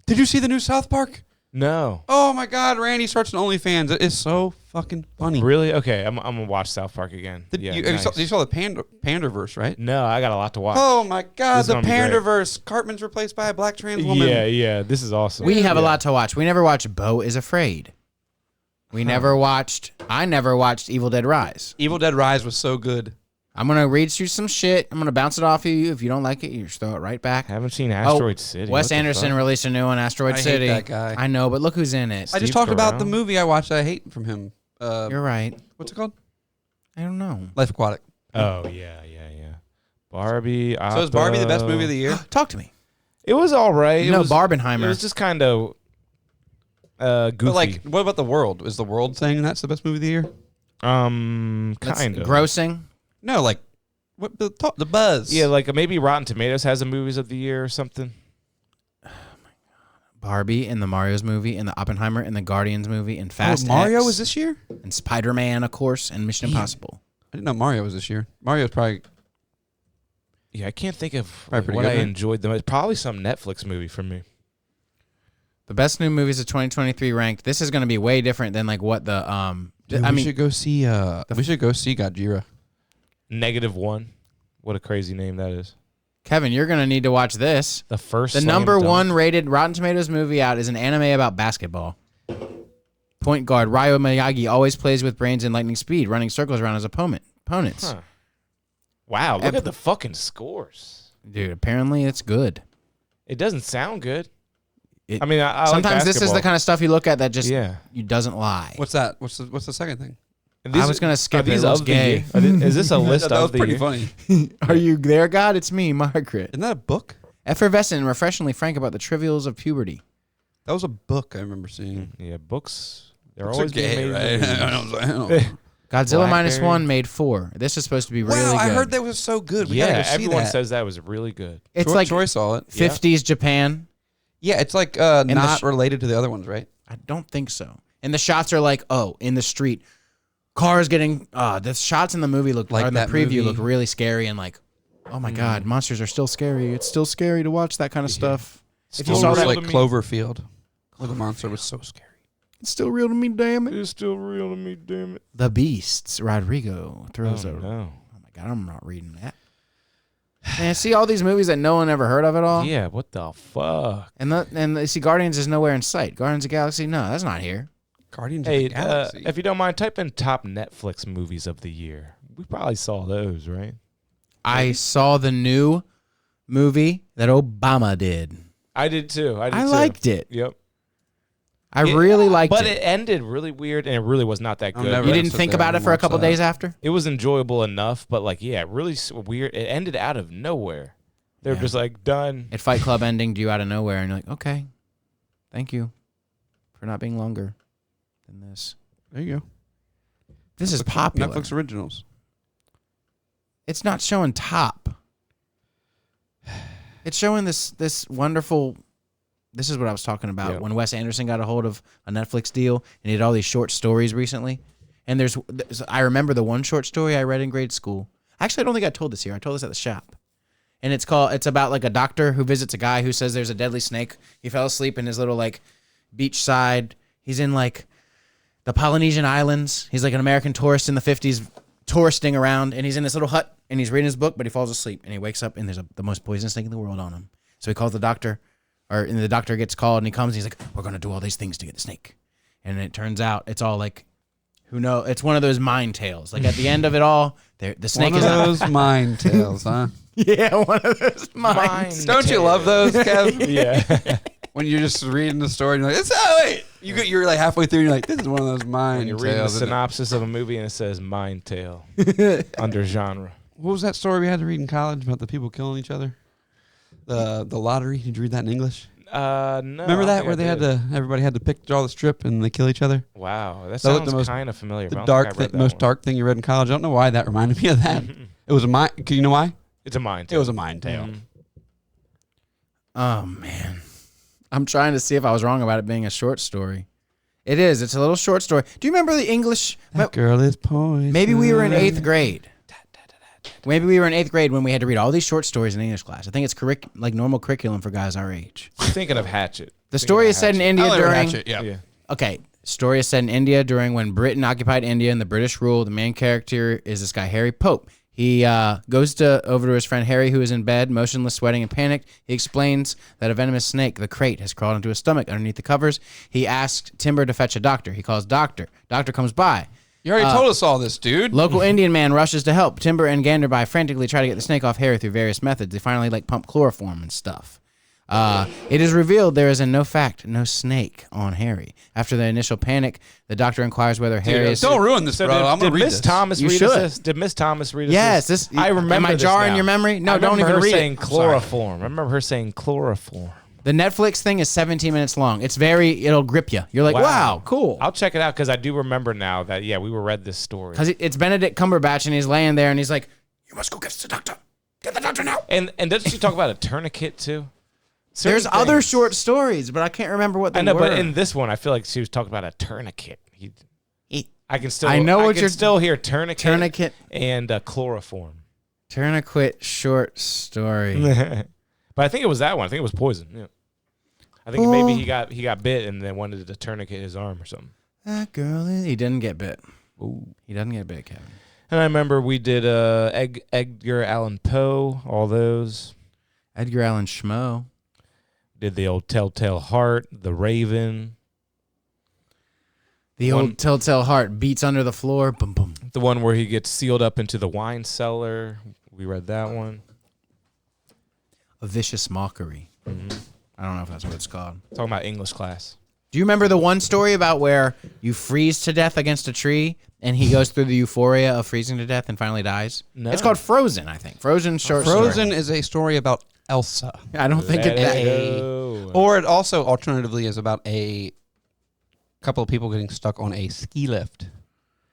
Did you see the new South Park? No. Oh my God, Randy starts an OnlyFans. It is so fucking funny. Really? Okay, I'm gonna watch South Park again. Yeah, you nice. saw the Panderverse, right? No, I got a lot to watch. Oh my God, This is the gonna be great. Panderverse. Cartman's replaced by a black trans woman. Yeah, this is awesome. We have a Yeah. lot to watch. We never watched Beau is Afraid. I never watched Evil Dead Rise. Evil Dead Rise was so good. I'm going to read you some shit. I'm going to bounce it off of you. If you don't like it, you just throw it right back. Haven't seen Asteroid City. Wes What the Anderson fuck? released a new one, Asteroid I hate City. that guy. I know, but look who's in it. I just Steve talked about the Carell? movie I watched that I hate from him. You're right. What's it called? I don't know. Life Aquatic. Oh yeah. Barbie. So is Barbie the best movie of the year? Talk to me. It was all right. It No, was, Barbenheimer. It was just kind of. Goofy. But like, what about The World? Is The World saying that's the best movie of the year? Kind of. Grossing. No, like what the buzz? Yeah, like maybe Rotten Tomatoes has a movies of the year or something. Barbie and the Mario's movie and the Oppenheimer and the Guardians movie and Fast Mario X was this year? and Spider-Man, of course, and Mission Impossible. I didn't know Mario was this year. Mario's probably Yeah, I can't think of Probably what pretty I good, right? enjoyed the most. Probably some Netflix movie for me. The best new movies of 2023 ranked. This is going to be way different than like what the Dude, we should go see we should go see Gojira. -1. What a crazy name that is. Kevin, you're going to need to watch this. The first The slam number dunk. 1 rated Rotten Tomatoes movie out is an anime about basketball. Point guard Ryo Miyagi always plays with brains and lightning speed, running circles around his opponents. Huh. Wow, look at the fucking scores. Dude, apparently it's good. It doesn't sound good. It- I mean, I like Sometimes this is the basketball. kind of stuff you look at that just Yeah. you doesn't lie. What's that? What's the second thing? And I was going to skip are these it. It was of the gay. year? Is this a list that was of the pretty year? funny. Are you there, God? It's me, Margaret. Isn't that a book? Effervescent and refreshingly frank about the trivials of puberty. That was a book I remember seeing. Yeah, books. They're Books are always being gay, made right? into I movies. don't know. Godzilla Blackberry. -1 made 4. This is supposed to be really Wow, good. I heard that was so good. We Yeah, gotta go see everyone that. says that was really good. It's Troy, like Troy saw it. 50s Japan. Yeah, it's like the not sh- related to the other ones, right? I don't think so. And the shots are like, in the street, cars getting. The shots in the movie look Like or in the that preview movie. look really scary and like, oh my god, monsters are still scary. It's still scary to watch that kind of stuff. If you Still saw real that, like to me. Cloverfield. Where the monster was so scary. it's still real to me. Damn it. It's still real to me, damn it. The Beasts. Rodrigo throws Oh, a. no. Oh my god, I'm not reading that. Man, see all these movies that no one ever heard of at all. Yeah, what the fuck? And see, Guardians is nowhere in sight. Guardians of the Galaxy, no, that's not here. Guardians Hey, of the Galaxy. if you don't mind, type in top Netflix movies of the year. We probably saw those, right? I saw the new movie that Obama did. I did too. I liked it. Yep. I really liked But it. it ended really weird, and it really was not that I'll good. never You Yeah, didn't sit think there about it and for a watch couple that. days after? It was enjoyable enough, but like, yeah, really weird. It ended out of nowhere. They were Yeah. just like done. At Fight Club ending to you out of nowhere, and you're like, okay, thank you for not being longer than this. There you go. This is Netflix- popular. Netflix originals. It's not showing top. It's showing this wonderful. This is what I was talking about Yeah. when Wes Anderson got a hold of a Netflix deal and he did all these short stories recently. And I remember the one short story I read in grade school. Actually, I don't think I told this here. I told this at the shop. And it's about like a doctor who visits a guy who says there's a deadly snake. He fell asleep in his little like beachside. He's in like the Polynesian Islands. He's like an American tourist in the 50s touristing around, and he's in this little hut and he's reading his book, but he falls asleep and he wakes up and there's the most poisonous snake in the world on him. So he calls the doctor, and the doctor gets called and he comes and he's like, we're going to do all these things to get the snake. And it turns out it's all like, who knows? It's one of those mind tales. Like at the end of it all, the snake One is of those mind tales, huh? yeah, one of those mind. Don't you love those, Kev? Yeah. When you're just reading the story and you're like, wait. You're like halfway through and you're like, this is one of those mind When you're reading the tales. isn't it? synopsis of a movie and it says mind tale under genre. What was that story we had to read in college about the people killing each other? The lottery. Did you read that in English? No. Remember I that think where I did. everybody had to draw the strip and they kill each other? Wow, that That was sounds the most- kind of familiar. The but I don't think I read that most one. dark thing you read in college. I don't know why that reminded me of that. It was a mind. You know why? It's a mind It tale. was a mind tale. Mhm. Oh man, I'm trying to see if I was wrong about it being a short story. It is. It's a little short story. Do you remember the English? That girl is poison. Maybe we were in 8th grade. Maybe we were in 8th grade when we had to read all these short stories in English class. I think it's like normal curriculum for guys our age. I'm thinking of Hatchet. The story is set in India during. Yeah. Okay, story is set in India during when Britain occupied India and the British ruled. The main character is this guy Harry Pope. He goes over to his friend Harry, who is in bed, motionless, sweating, and panicked. He explains that a venomous snake, the crate, has crawled into his stomach underneath the covers. He asked Timber to fetch a doctor. He calls doctor. Doctor comes by. You already told us all this, dude. Local Indian man rushes to help. Timber and Ganderby frantically try to get the snake off Harry through various methods. They finally pump chloroform and stuff. It is revealed there is no snake on Harry. After the initial panic, the doctor inquires whether Harry is... Don't ruin this, So bro. I'm did gonna read Miss this. Thomas You read should. us this? Did Miss Thomas read us Yes, I remember Am I this jarring now. your memory? No, I don't remember even her read saying it. chloroform. I remember her saying chloroform. The Netflix thing is 17 minutes long. It'll grip you. You're like, wow, cool. I'll check it out because I do remember now that we read this story. Because it's Benedict Cumberbatch and he's laying there and he's like, you must go get the doctor. Get the doctor now. And doesn't she talk about a tourniquet too? There's Certain other things. short stories, but I can't remember what they I know, were. but in this one, I feel like she was talking about a tourniquet. I can still. You're hear tourniquet and chloroform. Tourniquet short story. But I think it was that one. I think it was poison. Yeah. I think maybe he got bit and then wanted to tourniquet his arm or something. That girl he didn't get bit. Ooh. He doesn't get bit, Kevin. And I remember we did Edgar Allan Poe, all those. Edgar Allan Schmo. Did the old Telltale Heart, The Raven. The old Telltale Heart beats under the floor. Boom, boom. The one where he gets sealed up into the wine cellar. We read that one. A Vicious Mockery. Mm-hmm. I don't know if that's what it's called. Talking about English class. Do you remember the one story about where you freeze to death against a tree and he goes through the euphoria of freezing to death and finally dies? No. It's called Frozen, I think. Frozen short Frozen story. is a story about Elsa. I don't think Or it also alternatively is about a couple of people getting stuck on a ski lift.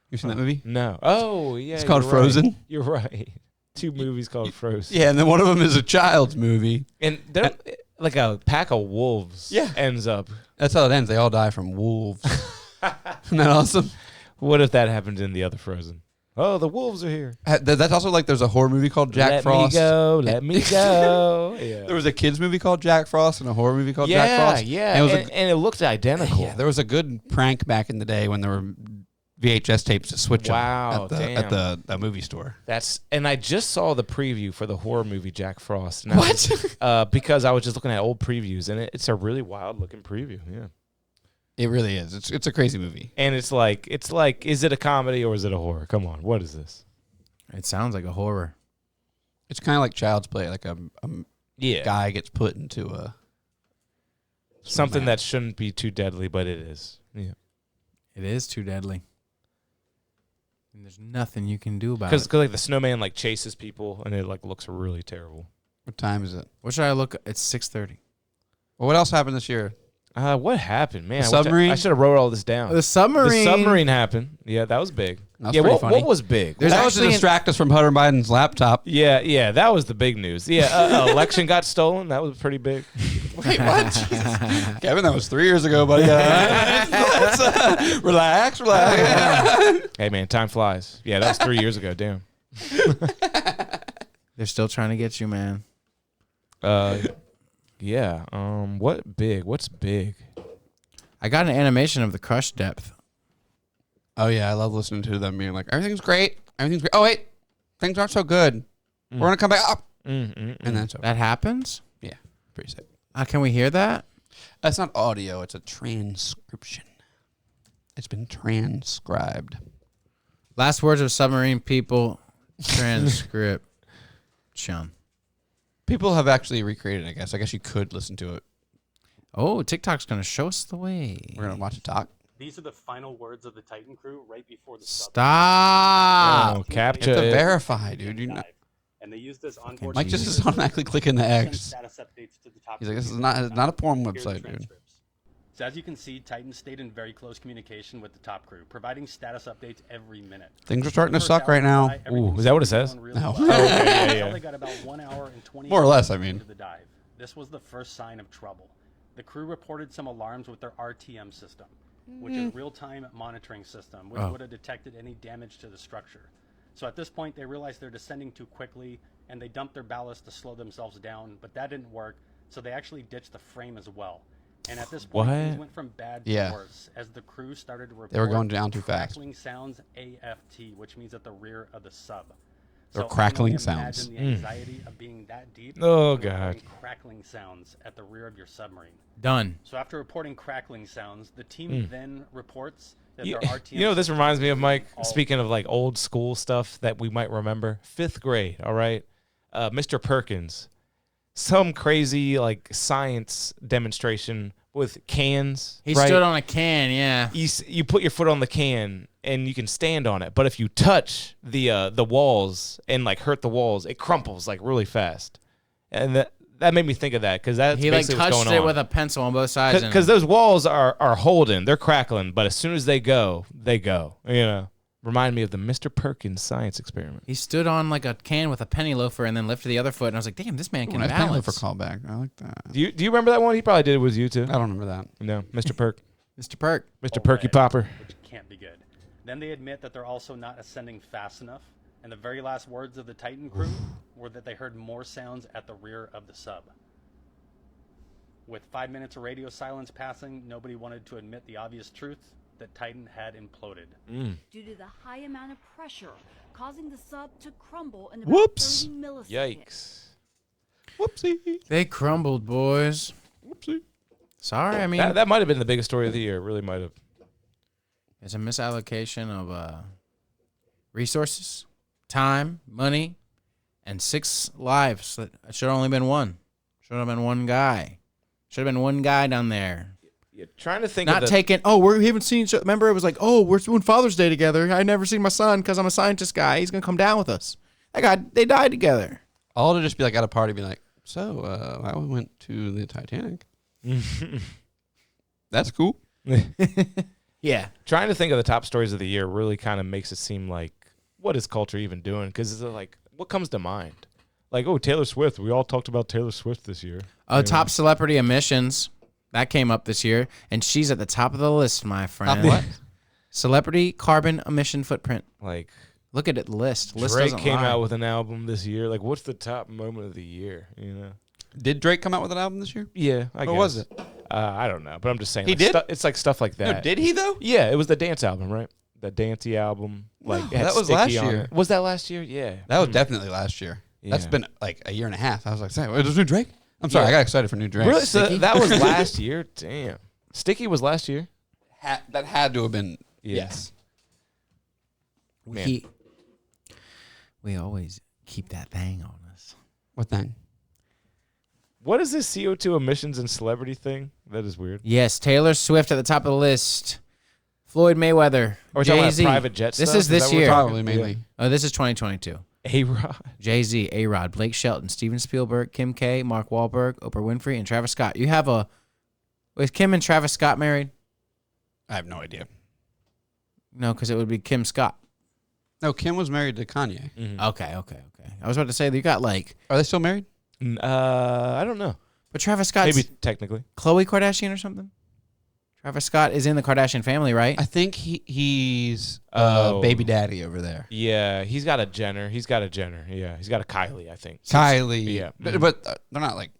You seen that movie? No. Oh, yeah. It's called you're Frozen. Right. You're right. 2 movies called Frozen. Yeah, and then one of them is a child's movie. And they're like a pack of wolves ends up. That's how it ends. They all die from wolves. Isn't that awesome? What if that happens in the other Frozen? Oh, the wolves are here. That's also like there's a horror movie called Jack Frost. Let me go. Yeah. There was a kids movie called Jack Frost and a horror movie called Jack Frost. Yeah, and it looked identical. Yeah, there was a good prank back in the day when there were VHS tapes to switch them at the movie store. And I just saw the preview for the horror movie Jack Frost. What? Because I was just looking at old previews, and it's a really wild looking preview. Yeah, it really is. It's a crazy movie, and it's like, is it a comedy or is it a horror? Come on, what is this? It sounds like a horror. It's kind of like Child's Play. Like a guy gets put into a something that shouldn't be too deadly, but it is. Yeah, it is too deadly. And there's nothing you can do about it. Because like the snowman like chases people and it like looks really terrible. What time is it? What should I look? It's 6:30. Well, what else happened this year? What happened, man? The submarine? I should have wrote all this down. The submarine happened. Yeah, that was big. That was funny. What was big? That was to distract us from Hunter Biden's laptop. Yeah, that was the big news. Yeah, election got stolen. That was pretty big. Wait, what? Kevin, that was 3 years ago, buddy. Relax. Hey, man, time flies. Yeah, that was 3 years ago. Damn. They're still trying to get you, man. Yeah. What's big? I got an animation of the crush depth. Oh, yeah, I love listening to them being like, everything's great. Oh, wait, things aren't so good. We're going to come back up. And then so. That happens? Yeah, pretty sick. Can we hear that? That's not audio. It's a transcription. It's been transcribed. Last words of submarine people. Transcription. People have actually recreated it, I guess. I guess you could listen to it. Oh, TikTok's going to show us the way. We're going to watch it talk. These are the final words of the Titan crew right before the Stop. Oh, capture You have to it. verify, dude. You know. And they use this onboard. Mike just is automatically clicking the X. Status updates to the top. He's like, this is not a porn Here are the website, dude. transcripts. So as you can see, Titan stayed in very close communication with the top crew, providing status updates every minute. Things are starting to suck right now. Ooh, is that what it says? No. Yeah. They got about 1 hour and 20 More or less, minutes I mean. into the dive. This was the first sign of trouble. The crew reported some alarms with their RTM system, which is real-time monitoring system, which would have detected any damage to the structure. So at this point, they realized they're descending too quickly, and they dumped their ballast to slow themselves down, but that didn't work, so they actually ditched the frame as well. And at this point, things went from bad to worse as the crew started to report They were going down too fast. crackling sounds AFT, which means at the rear of the sub. They're crackling sounds. Imagine the anxiety of being that deep. Oh, and God. reporting crackling sounds at the rear of your submarine. Done. So after reporting crackling sounds, the team then reports that You, their RTM. you know, this reminds me of, Mike, all- speaking of like old school stuff that we might remember. 5th grade, all right? Mr. Perkins, some crazy like science demonstration with cans. He right? stood on a can, yeah. You put your foot on the can and you can stand on it, but if you touch the walls and like hurt the walls, it crumples like really fast. And that that made me think of that because that's He like basically what's touched going it on. with a pencil on both sides. Because those walls are holding, they're crackling, but as soon as they go, they go. You know, remind me of the Mr. Perkins science experiment. He stood on like a can with a penny loafer and then lifted the other foot, and I was like, "Damn, this man can Nice balance." for callback. I like that. Do you remember that one? He probably did it with you too. I don't remember that. No, Mr. Perk, Mr. Perk. Mr. Perky Popper. Which can't be good. Then they admit that they're also not ascending fast enough, and the very last words of the Titan crew were that they heard more sounds at the rear of the sub. With 5 minutes of radio silence passing, nobody wanted to admit the obvious truth that Titan had imploded. Due to the high amount of pressure, causing the sub to crumble in about Whoops. 30 milliseconds. Yikes. Whoopsie. They crumbled, boys. Whoopsie. Sorry, I mean, That might have been the biggest story of the year. It really might have. it's a misallocation of resources, time, money, and 6 lives. It should have only been one. Should have been one guy. Should have been one guy down there. You're trying to think Not of the, taking, we haven't seen each other. Remember, it was like, we're doing Father's Day together. I never seen my son because I'm a scientist guy. He's going to come down with us. They died together. All to just be like at a party, be like, so I went to the Titanic. That's cool. Yeah. trying to think of the top stories of the year really kind of makes it seem like, what is culture even doing? Because it's like, what comes to mind? Like, Taylor Swift. We all talked about Taylor Swift this year. Top celebrity emissions. That came up this year, and she's at the top of the list, my friend. What? Celebrity carbon emission footprint. Like, Look at it, list. List Drake doesn't came lie. out with an album this year. Like, what's the top moment of the year? You know? Did Drake come out with an album this year? Yeah, I guess. What was it? I don't know, but I'm just saying. He like, did? it's like stuff like that. No, did he though? Yeah, it was the dance album, right? The dancey album. Like it had that was Sticky last on year. it. Was that last year? Yeah. That was definitely last year. That's Yeah. been like a year and a half. I was like, "Say, there's new Drake." I'm sorry, Yeah. I got excited for new Drake. Really? So Sticky? that was last year? Damn. Sticky was last year? That had to have been. Yeah. Yes. Man. We always keep that thing on us. What thing? What is this CO2 emissions and celebrity thing? That is weird. Yes, Taylor Swift at the top of the list. Floyd Mayweather. Or talking about Jay-Z. private jet This stuff? is this that what we're year. talking- Probably mainly. Oh, this is 2022. A-Rod. Jay-Z, A-Rod, Blake Shelton, Steven Spielberg, Kim K, Mark Wahlberg, Oprah Winfrey, and Travis Scott. You have was Kim and Travis Scott married? I have no idea. No, because it would be Kim Scott. No, Kim was married to Kanye. Okay. I was about to say that you got like, Are they still married? I don't know. but Travis Scott's Maybe technically. Khloe Kardashian or something? Travis Scott is in the Kardashian family, right? I think he's Oh. baby daddy over there. Yeah, he's got a Jenner. Yeah, he's got a Kylie, I think. Kylie. Yeah. But they're not like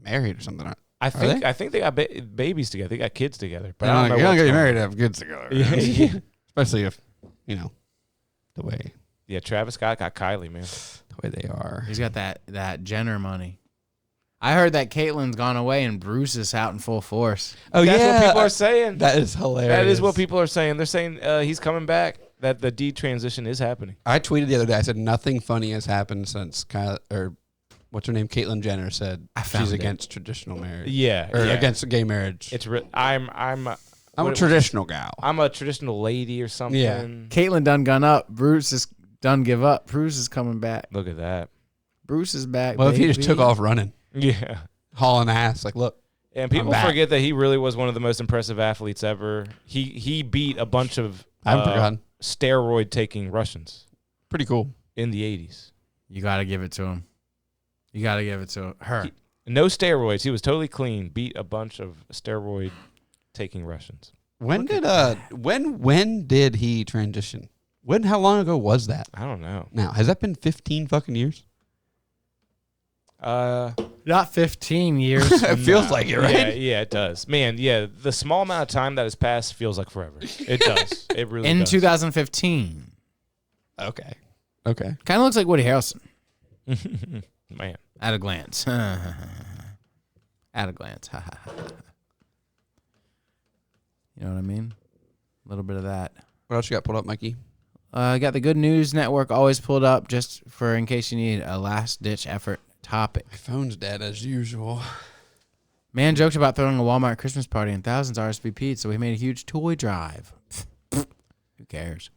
married or something. I think they? I think they got babies together. They got kids together. But But I don't know. you don't what's get going married on. to have kids together. Yeah, yeah. Especially if, the way Yeah, Travis Scott got Kylie, man. they are. He's got that Jenner money. I heard that Caitlyn's gone away and Bruce is out in full force. Oh, That's what people are saying. That is hilarious. That is what people are saying. They're saying he's coming back. That the detransition is happening. I tweeted the other day. I said nothing funny has happened since what's her name? Caitlyn Jenner said I found she's it. against traditional marriage. Yeah, Or yeah. against gay marriage. It's I'm a what- traditional gal. I'm a traditional lady or something. Yeah. Caitlyn done gone up. Bruce is done give up. Bruce is coming back. Look at that. Bruce is back. Well, if he just baby. took off running, Yeah. hauling ass, like, look. And people back. forget that he really was one of the most impressive athletes ever. He beat a bunch of I haven't forgotten. steroid taking Russians Pretty cool. in the 80s. You got to give it to him. You got to give it to her. No steroids. He was totally clean. Beat a bunch of steroid taking Russians. When did he transition? How long ago was that? I don't know. Now, has that been 15 fucking years? Not 15 years. It feels like it, right? Yeah, it does. Man, yeah, the small amount of time that has passed feels like forever. It does. It really In does. 2015. Okay. Kind of looks like Woody Harrelson Man. at a glance. At a glance. You know what I mean? A little bit of that. What else you got pulled up, Mikey? I got the Good News Network always pulled up just for in case you need a last-ditch effort topic. My phone's dead as usual. Man joked about throwing a Walmart Christmas party and thousands RSVP'd, so we made a huge toy drive. Who cares?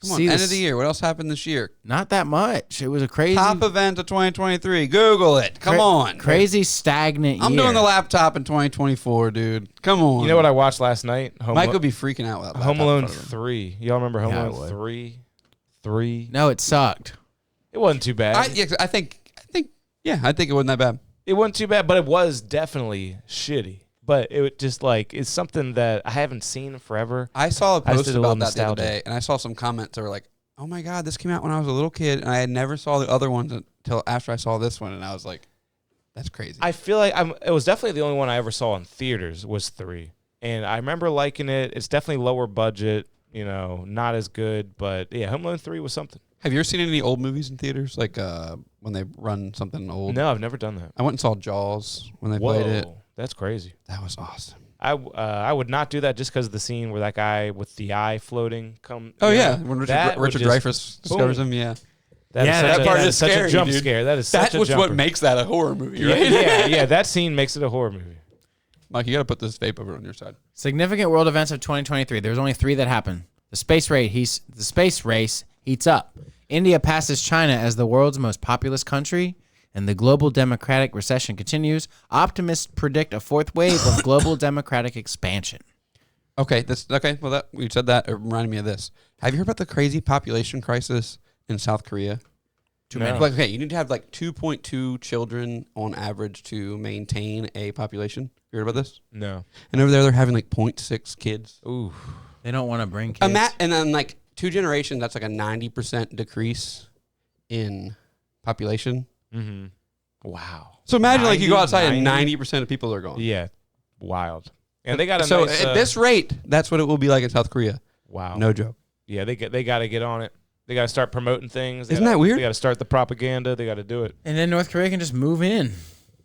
Come on, see end this- of the year. What else happened this year? Not that much. It was a crazy Top event of 2023. Google it. Come on. Crazy stagnant year. I'm doing the laptop in 2024, dude. Come on. You know what I watched last night? Mike would be freaking out with that Home laptop in Alone front of him. 3. Y'all remember Home Yeah, I Alone would. 3? 3. No, it sucked. It wasn't too bad. I think it wasn't that bad. It wasn't too bad, but it was definitely shitty. But it was just like, it's something that I haven't seen forever. I saw a I just post did a little about that the other nostalgia. day, and I saw some comments that were like, "Oh my god, this came out when I was a little kid, and I had never saw the other ones until after I saw this one," and I was like, "That's crazy." I feel like it was definitely the only one I ever saw in theaters was 3. And I remember liking it. It's definitely lower budget, not as good. But yeah, Home Alone 3 was something. Have you ever seen any old movies in theaters, like when they run something old? No, I've never done that. I went and saw Jaws when they played it. That's crazy. That was awesome. I would not do that just because of the scene where that guy with the eye floating come. Oh you yeah, know, when that would Richard just- Dreyfuss discovers boom. him. Yeah, That part is is such scary, a jump dude. scare. That is such that a was jumper. what makes that a horror movie, right? yeah. That scene makes it a horror movie. Mike, you got to put this vape over on your side. Significant world events of 2023. There's only 3 that happened. The space race heats up. India passes China as the world's most populous country, and the global democratic recession continues. Optimists predict a 4th wave of global democratic expansion. Okay, Well, that we said that. It reminded me of this. Have you heard about the crazy population crisis in South Korea? Too many. Like, okay, you need to have like 2.2 children on average to maintain a population. You heard about this? No. And over there, they're having like 0.6 kids. Ooh. They don't want to bring kids. And then like 2 generations, that's like a 90% decrease in population. Mm-hmm. Wow. So imagine like you go outside 90? and 90% of people are gone. Yeah. Wild. And they got a so nice, at this rate, that's what it will be like in South Korea. wow. No joke. Yeah, they got to get on it. They got to start promoting things. Isn't that weird? They got to start the propaganda. They got to do it. And then North Korea can just move in.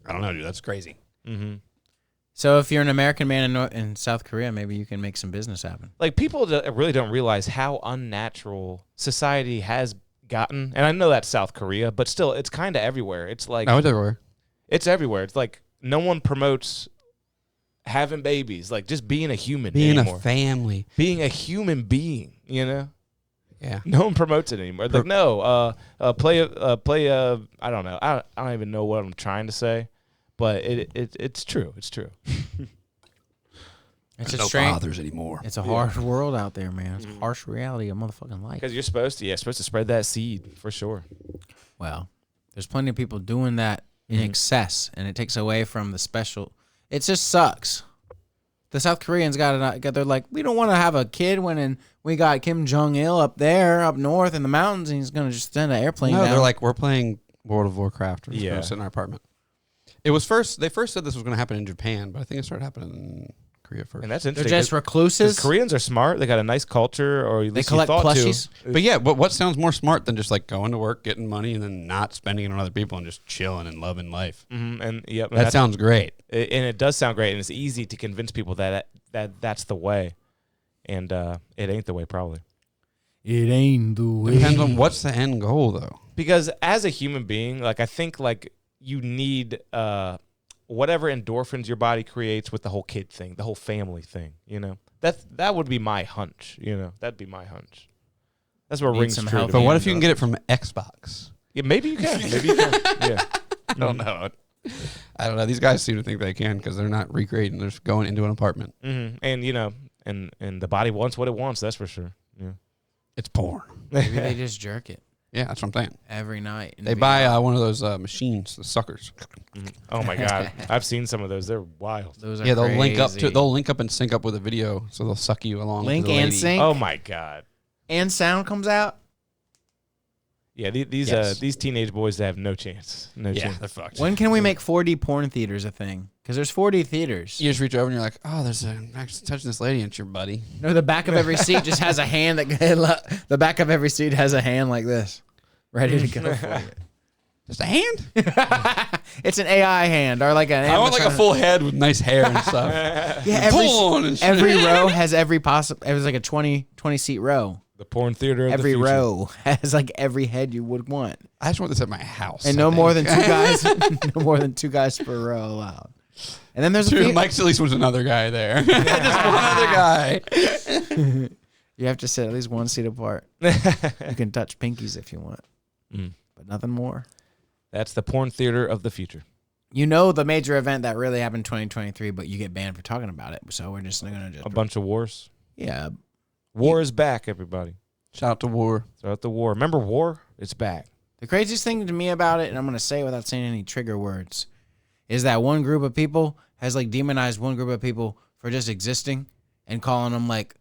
I don't know, dude. That's crazy. Mm-hmm. So if you're an American man in South Korea, maybe you can make some business happen. Like people really don't realize how unnatural society has gotten. And I know that's South Korea, but still, it's kind of everywhere. It's like No, it's everywhere. it's everywhere. It's like no one promotes having babies, like just being a human Being anymore. a family. Being a human being, Yeah. No one promotes it anymore. It's like no, play. I don't know. I don't even know what I'm trying to say, but it's true. It's true. It's There's a no strange. fathers anymore. It's a harsh world out there, man. It's a harsh reality of motherfucking life. Because you're supposed to spread that seed for sure. Well, there's plenty of people doing that in excess, and it takes away from the special. It just sucks. The South Koreans they're like, we don't want to have a kid when we got Kim Jong-il up there, up north in the mountains, and he's going to just send an airplane No, down. they're like, we're playing World of Warcraft. We're just Yeah. going to sit in our apartment. They first said this was going to happen in Japan, but I think it started happening in Korea first. And that's they're interesting. just recluses. Because Koreans are smart. They got a nice culture, or at They least collect you thought plushies. to. But yeah, what sounds more smart than just like going to work, getting money, and then not spending it on other people and just chilling and loving life? Mm-hmm. And yep, That sounds great. and it does sound great, and it's easy to convince people that's the way, and it ain't the way probably. It ain't the way. Depends on what's the end goal, though. Because as a human being, like I think like you need whatever endorphins your body creates with the whole kid thing, the whole family thing. That would be my hunch. That'd be my hunch. That's what Need rings some true. help. to But me. what if you can get it from Xbox? Yeah, maybe you can. Maybe you can. Yeah. I don't know. I don't know. These guys seem to think they can because they're not recreating. They're just going into an apartment. Mm-hmm. And and the body wants what it wants. That's for sure. Yeah. It's porn. Maybe they just jerk it Yeah, that's what I'm saying. every night. They buy one of those machines, the suckers. Oh my God, I've seen some of those. They're wild. Those are Yeah, they'll link up crazy. They'll link up and sync up with a video, so they'll suck you along. Link to the and lady. sync. Oh my God. And sound comes out. Yeah, these Yes. these teenage boys have no chance. No Yeah, chance. they're fucked. When can we make 4D porn theaters a thing? Because there's 4D theaters. You just reach over and you're like, oh, there's actually touching this lady, and it's your buddy. No, the back of every seat just has a hand that the back of every seat has a hand like this, ready to go for it. Just a hand? It's an AI hand or like an. I want like a animatronic- full head with nice hair and stuff. Yeah, every Pull on and shit. every row has every possible. It was like a 20 seat row. The porn theater. Of Every the future. row has like every head you would want, I just want this at my house. and I no more think. than two guys. No more than two guys per row allowed. And then there's a Dude, fe- Mike's at least was another guy there. Just one other guy. You have to sit at least 1 seat apart. You can touch pinkies if you want, but nothing more. That's the porn theater of the future. You know the major event that really happened in 2023, but you get banned for talking about it. So we're just going to just... A bunch of wars. Yeah. War is back, everybody. Shout out to War. Shout out to War. Remember War? It's back. The craziest thing to me about it, and I'm going to say it without saying any trigger words, is that one group of people has like demonized one group of people for just existing, and calling them like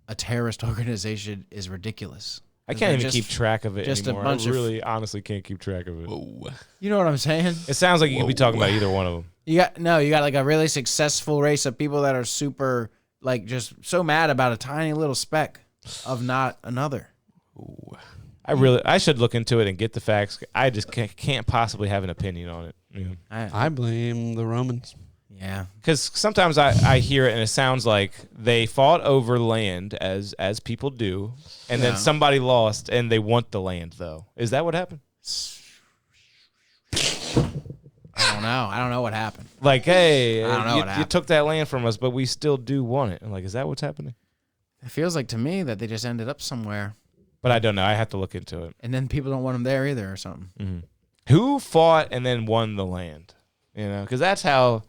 a terrorist organization is ridiculous. I can't even keep track of it just anymore. A bunch I really, honestly can't keep track of it. Whoa. You know what I'm saying? It sounds like you could be talking about either one of them. You got like a really successful race of people that are super, like, just so mad about a tiny little speck of not another. Ooh. I should look into it and get the facts. I just can't possibly have an opinion on it. You know? I blame the Romans. Yeah, because sometimes I hear it and it sounds like they fought over land as people do, and then somebody lost and they want the land though. Is that what happened? I don't know what happened. Like, hey, I don't know what happened. You took that land from us, but we still do want it. And like, is that what's happening? It feels like to me that they just ended up somewhere. But I don't know. I have to look into it. And then people don't want them there either or something. Mm-hmm. Who fought and then won the land? You know, because that's how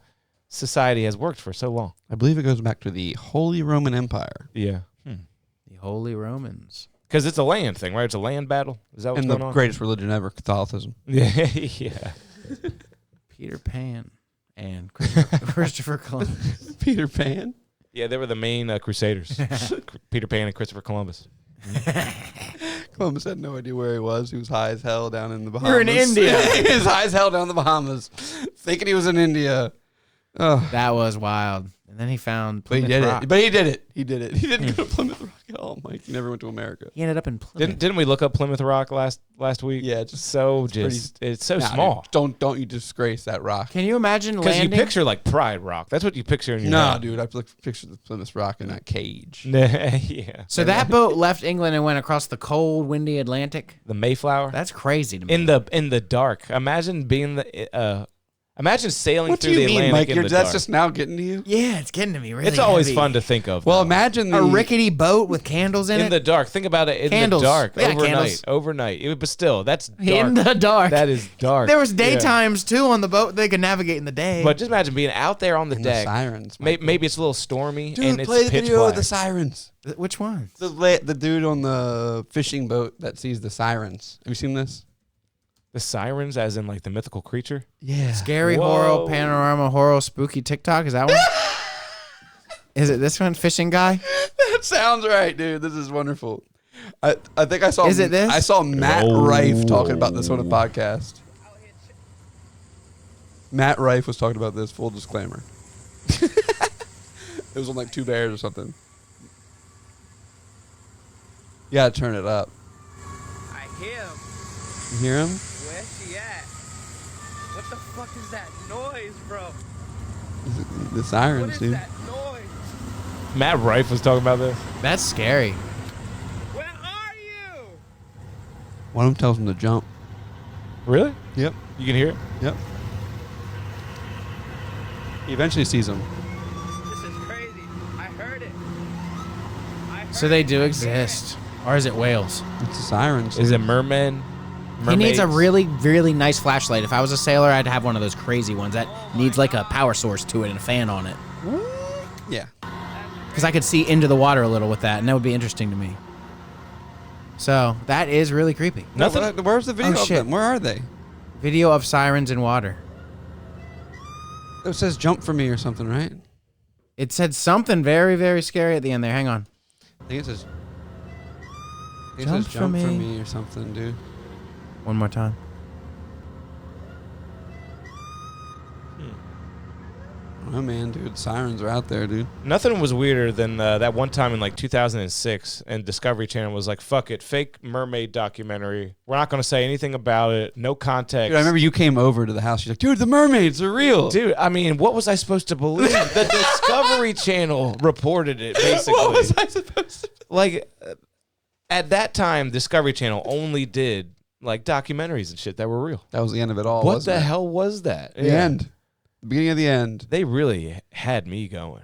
society has worked for so long. I believe it goes back to the Holy Roman Empire. Yeah. The Holy Romans. Because it's a land thing, right? It's a land battle. Is that what's going on? And the greatest religion ever, Catholicism. Yeah. Peter Pan and Christopher Columbus. Peter Pan? Yeah, they were the main crusaders. Peter Pan and Christopher Columbus. Columbus had no idea where he was. He was high as hell down in the Bahamas. You're in India. He was high as hell down in the Bahamas, thinking he was in India. Oh. That was wild. And then he found Plymouth Rock. But he did it. He did it. He didn't go to Plymouth Rock at all, Mike. He never went to America. He ended up in Plymouth. Didn't we look up Plymouth Rock last week? Yeah, it's so small. Dude, don't you disgrace that rock. Can you imagine Because landing? you picture like Pride Rock. That's what you picture in your Nah, head. dude. I picture the Plymouth Rock in that cage. Yeah. So that boat left England and went across the cold, windy Atlantic. The Mayflower. That's crazy to me. In the dark. Imagine being imagine sailing What through do you the mean, Atlantic Mike? in the That's dark. just now getting to you? Yeah, it's getting to me really It's always heavy. fun to think of. Well, though. imagine a rickety boat with candles in in it. the dark. Think about it in Candles. the dark. Yeah, overnight. candles. Overnight. But still, that's dark. In the dark. That is dark. There was Yeah. daytimes too on the boat. They could navigate in the day. But just imagine being out there on the And deck. the sirens. Maybe it's a little stormy Dude, and it's play the pitch video black. of the sirens. Which one? The dude on the fishing boat that sees the sirens. Have you seen this? The sirens, as in like the mythical creature. Yeah. Scary Whoa. horror, panorama horror, spooky TikTok. Is that one? Is it this one? Fishing guy? That sounds right, dude. This is wonderful. I think I saw. Is it this? I saw Matt Rife talking about this on a podcast. Matt Rife was talking about this. Full disclaimer. It was on like Two Bears or something. You gotta turn it up. I hear him. You hear him? Where's she at? What the fuck is that noise, bro? The sirens, What is dude. that noise? Matt Rife was talking about this. That's scary. Where are you? One of them tells him to jump. Really? Yep. You can hear it? Yep. He eventually sees him. This is crazy. I heard it. So they do exist. Or is it whales? It's the sirens. Is it mermen? He needs a Mermaids? really, really nice flashlight. If I was a sailor, I'd have one of those crazy ones that needs like a power source to it and a fan on it. Yeah. Because I could see into the water a little with that, and that would be interesting to me. So that is really creepy. Nothing. No, where's the video Oh, of shit. them? Where are they? Video of sirens in water. It says jump for me or something, right? It said something very, very scary at the end there. Hang on. I think it says Jump for jump for me. me or something, dude. One more time. Oh man, dude, sirens are out there, dude. Nothing was weirder than that one time in like 2006, and Discovery Channel was like, "Fuck it, fake mermaid documentary. We're not going to say anything about it. No context." Dude, I remember you came over to the house. You're like, dude, the mermaids are real. Dude, I mean, what was I supposed to believe? The Discovery Channel reported it, basically. What was I supposed to? Like, at that time, Discovery Channel only did like documentaries and shit that were real. That was the end of it all. What wasn't the it? hell was that? The end. The beginning of the end. They really had me going.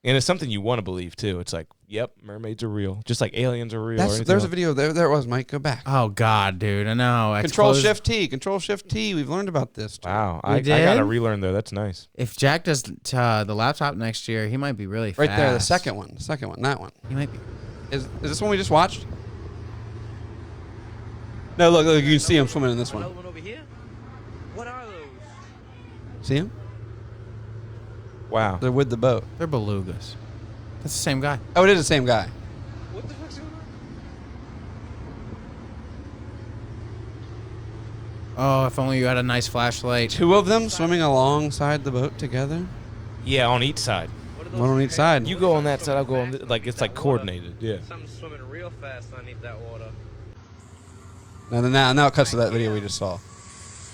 And it's something you want to believe, too. It's like, Yep, mermaids are real, just like aliens are real. There's a video there. There it was, Mike. Go back. Oh God, dude, I know. Control Shift T. Control Shift T. We've learned about this. Dude. Wow, We I did? gotta relearn though. That's nice. If Jack does the laptop next year, he might be really fast. Right there, the second one. The second one. That one. He might be. Is this one we just watched? No, look, you can see him swimming in this one. Another one over here? What are those? See him? Wow. They're with the boat. They're belugas. That's the same guy. Oh, it is the same guy. What the fuck's going on? Oh, if only you had a nice flashlight. Two of them swimming alongside the boat together. Yeah, on each side. What are those? One on each side. You go on that side, I'll go on. Like it's like coordinated. Yeah. Something's swimming real fast underneath that water. Now it cuts to that video we just saw.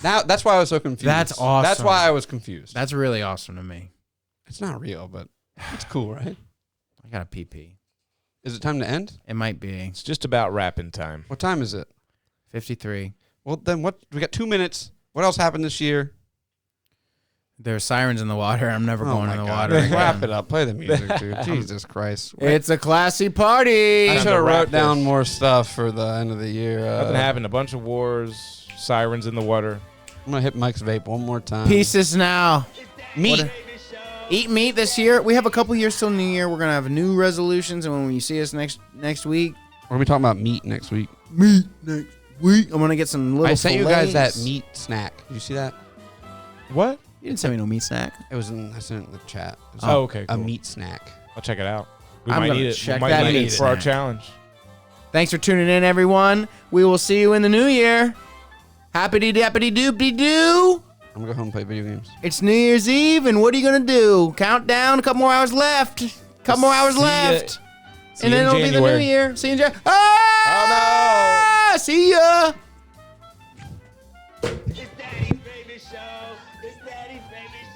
Now that's why I was so confused. That's awesome. That's why I was confused. That's really awesome to me. It's not real, but it's cool, right? I got a PP. Is it time to end? It might be It's just about wrapping time. What time is it? 53. Well, then what? We got 2 minutes. What else happened this year? There's sirens in the water. I'm never going in the water. Wrap again. it up. Play the music, dude. Jesus Christ. It's a classy party. I Time should to have wrap wrote down this. more stuff for the end of the year. Nothing happened. A bunch of wars, sirens in the water. I'm gonna hit Mike's vape one more time. Pieces now. Meat. Eat meat this year. We have a couple years till New Year. We're gonna have new resolutions, and when you see us next week, We're gonna be talking about meat next week. meat next week. I'm gonna get some little. I sent you guys that fillets. meat snack. Did you see that? What? You didn't send me no meat snack. I sent it in the chat. It was Oh, okay, A cool. meat snack. I'll check it out. We I'm might gonna need it. check We might that need meat it for our snack. challenge. Thanks for tuning in, everyone. We will see you in the new year. Happity dappity doopty doo. I'm gonna go home and play video games. It's New Year's Eve, and what are you gonna do? Countdown. A couple more hours left. Couple more hours See ya. left. See And you then in it'll be the new January. year. See you in January. Ah! See ya. It's Daddy's baby show. It's Daddy's baby show.